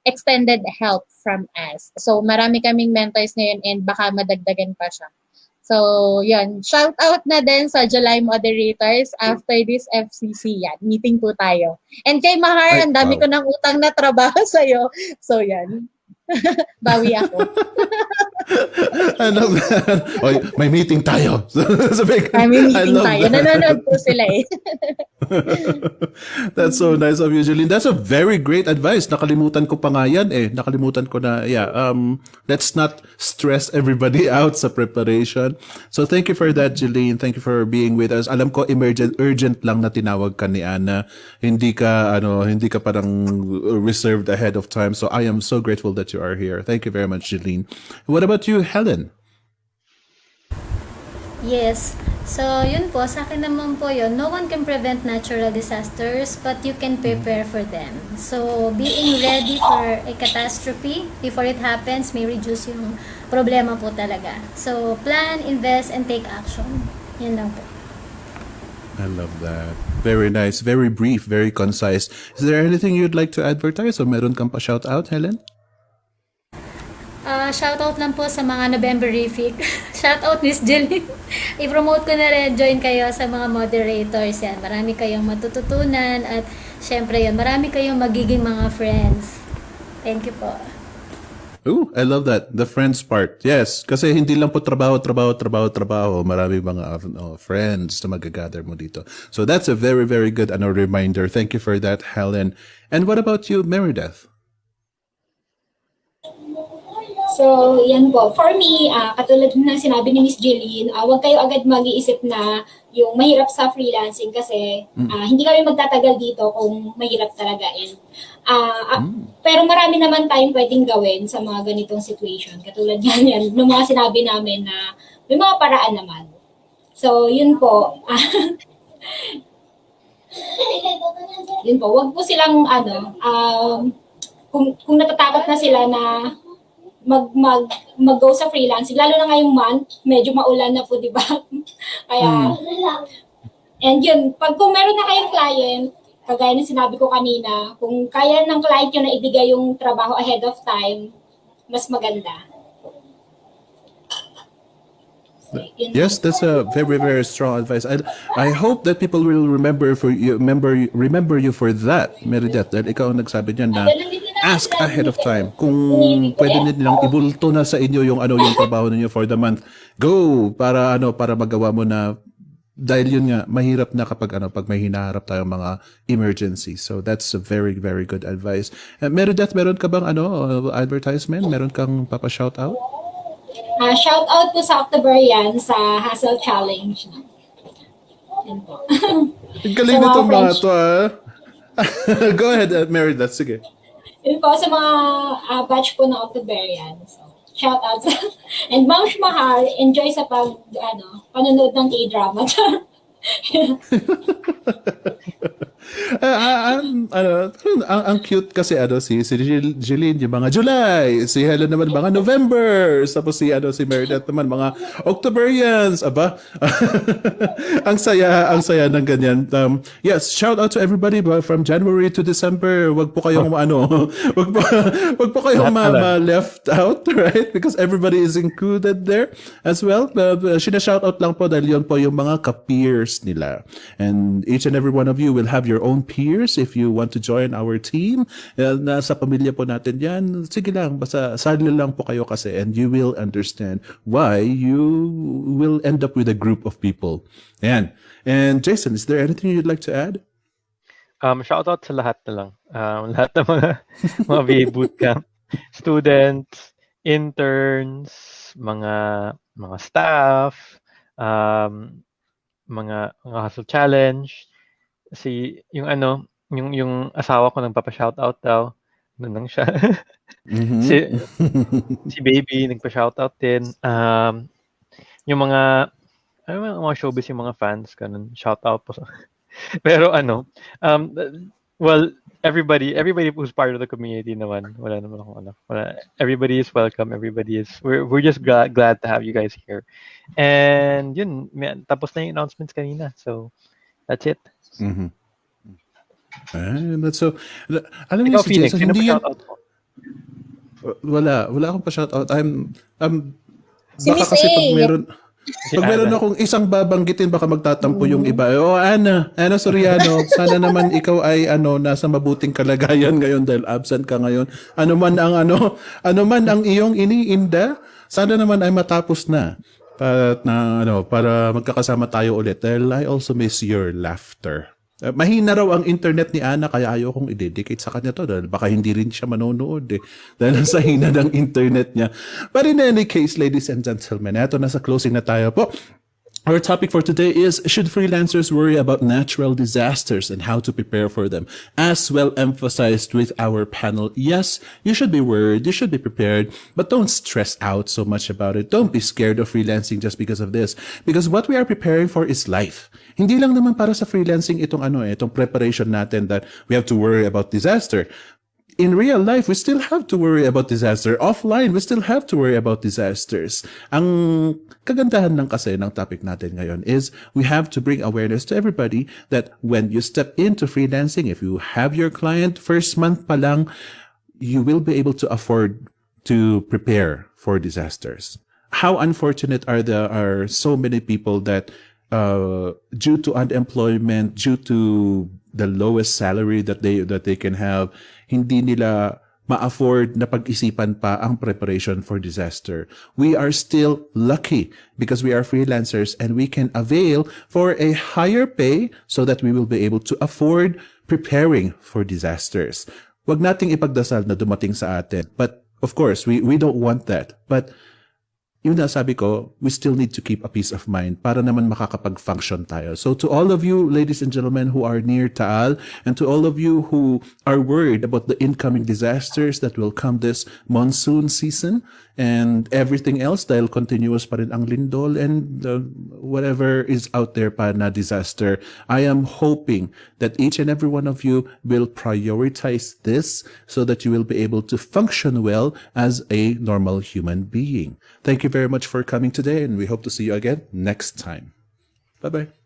extended help from us. So, marami kaming mentors ngayon and baka madagdagan pa siya. So, yun. Shout out na din sa July moderators after this FCC. Yan, meeting po tayo. And kay Mahar, ang dami ko ng utang na trabaho sa'yo. So, yan. Bawi ako. Oy, may meeting tayo. May meeting tayo. Nanonood po sila eh. That's so nice of you, Jeline. That's a very great advice. Nakalimutan ko pa nga yan eh. Nakalimutan ko na, let's not stress everybody out sa preparation. So thank you for that, Jeline. Thank you for being with us. Alam ko, urgent lang na tinawag ka ni Anna. Hindi ka parang reserved ahead of time. So I am so grateful that you are here. Thank you very much, Jeline. What about you, Helen? Yes. So, yun po, sa akin naman po yun, no one can prevent natural disasters, but you can prepare for them. So, being ready for a catastrophe before it happens may reduce yung problema po talaga. So, plan, invest, and take action. Yun lang po. I love that. Very nice, very brief, very concise. Is there anything you'd like to advertise or meron kang pa shout out, Helen? Shoutout lang po sa mga November Refik. Shoutout Miss Jeline. I-promote ko na rin, join kayo sa mga moderators yan. Marami kayong matututunan at syempre yun, marami kayong magiging mga friends. Thank you po. Ooh, I love that. The friends part. Yes. Kasi hindi lang po trabaho, trabaho, trabaho, trabaho. Marami mga friends na magagather mo dito. So that's a very, very good reminder. Thank you for that, Helen. And what about you, Meredith? So, yan po. For me, katulad na sinabi ni Miss Jeline, huwag kayo agad mag-iisip na yung mahirap sa freelancing kasi hindi kami magtatagal dito kung mahirap talaga. Pero marami naman tayong pwedeng gawin sa mga ganitong situation. Katulad yan, ng mga sinabi namin na may mga paraan naman. So, yun po. Yun po. Huwag po silang, kung natatakot na sila na mag-go sa freelancing, lalo na ngayong month, medyo maulan na po, di ba? Kaya, and yun, kung meron na kayong client, kagaya na sinabi ko kanina, kung kaya ng client yun na ibigay yung trabaho ahead of time, mas maganda. Yes, that's a very, very strong advice. I hope that people will remember you for that, Meredith. Dahil ikaw ang nagsabi niyan na ask ahead of time. Kung pwede nilang ibulto na sa inyo yung yung trabaho niyo for the month, go para magawa mo na. Dahil yun nga, mahirap na kapag pag may hinaharap tayong mga emergency. So that's a very, very good advice. Meredith, meron ka bang advertisement? Meron kang papa-shout out? Shout out po sa October yan sa Hustle Challenge. Yan po. Galing nito mga to, Go ahead, Meredith. Sige. Yun po sa mga batch po ng October yan. So, shout out. And Ma'am Mahal, enjoy sa panonood ng K-drama. Ang cute kasi si Jeline yung mga July, si Helen naman mga November, tapos si Meredith naman mga Octoberians, aba. ang saya ng ganyan. Yes, shout out to everybody from January to December. Wag po kayong wag po kayong left out, right? Because everybody is included there as well. Shout out lang po dahil yun po yung mga ka-peers nila. And each and every one of you will have your own peers if you want to join our team. Nasa pamilya po natin yan. Sige lang, basta sali lang po kayo kasi and you will understand why you will end up with a group of people. Ayan. And Jason, is there anything you'd like to add? Shout out sa lahat na lang. Lahat ng mga VA bootcamp, students, interns, mga staff, mga hustle challenge, yung asawa ko nagpapa-shoutout daw. Ano lang siya. Mm-hmm. si baby nagpa-shoutout din. Yung mga showbiz, yung mga fans, ganun, shoutout po. Pero well, everybody who's part of the community naman, wala naman akong everybody is welcome, we're just glad to have you guys here. And yun, tapos na yung announcements kanina. So, that's it. Mm-hmm. That's so, alam Ikaw, mo si Phoenix, Jason, sino hindi pa yan, shoutout mo? wala akong pa-shoutout. Si Baka Miss kasi A. pag meron akong isang babanggitin, baka magtatampo yung iba. Ana Soriano, sana naman ikaw ay nasa mabuting kalagayan ngayon dahil absent ka ngayon. Ano man ang iyong iniinda, sana naman ay matapos na. Para magkakasama tayo ulit. Dahil I also miss your laughter. Mahina raw ang internet ni Ana kaya ayaw kong i-dedicate sa kanya to dahil baka hindi rin siya manonood dahil sa hina ng internet niya. But in any case, ladies and gentlemen, eto nasa closing na tayo po. Our topic for today is, should freelancers worry about natural disasters and how to prepare for them? As well emphasized with our panel, yes, you should be worried, you should be prepared, but don't stress out so much about it. Don't be scared of freelancing just because of this. Because what we are preparing for is life. Hindi lang naman para sa freelancing itong preparation natin that we have to worry about disaster. In real life, we still have to worry about disaster. Offline, we still have to worry about disasters. Ang kagandahan lang kasi ng topic natin ngayon is we have to bring awareness to everybody that when you step into freelancing, if you have your client first month pa lang, you will be able to afford to prepare for disasters. How unfortunate are so many people that due to unemployment, due to the lowest salary that they can have, hindi nila ma-afford na pag-isipan pa ang preparation for disaster. We are still lucky because we are freelancers and we can avail for a higher pay so that we will be able to afford preparing for disasters. Wag nating ipagdasal na dumating sa atin. But of course, we don't want that. But yun na sabi ko, we still need to keep a peace of mind para naman makakapag-function tayo. So to all of you, ladies and gentlemen, who are near Taal, and to all of you who are worried about the incoming disasters that will come this monsoon season and everything else, dahil continuous pa rin ang lindol and whatever is out there pa na disaster, I am hoping that each and every one of you will prioritize this so that you will be able to function well as a normal human being. Thank you very much for coming today, and we hope to see you again next time. Bye-bye.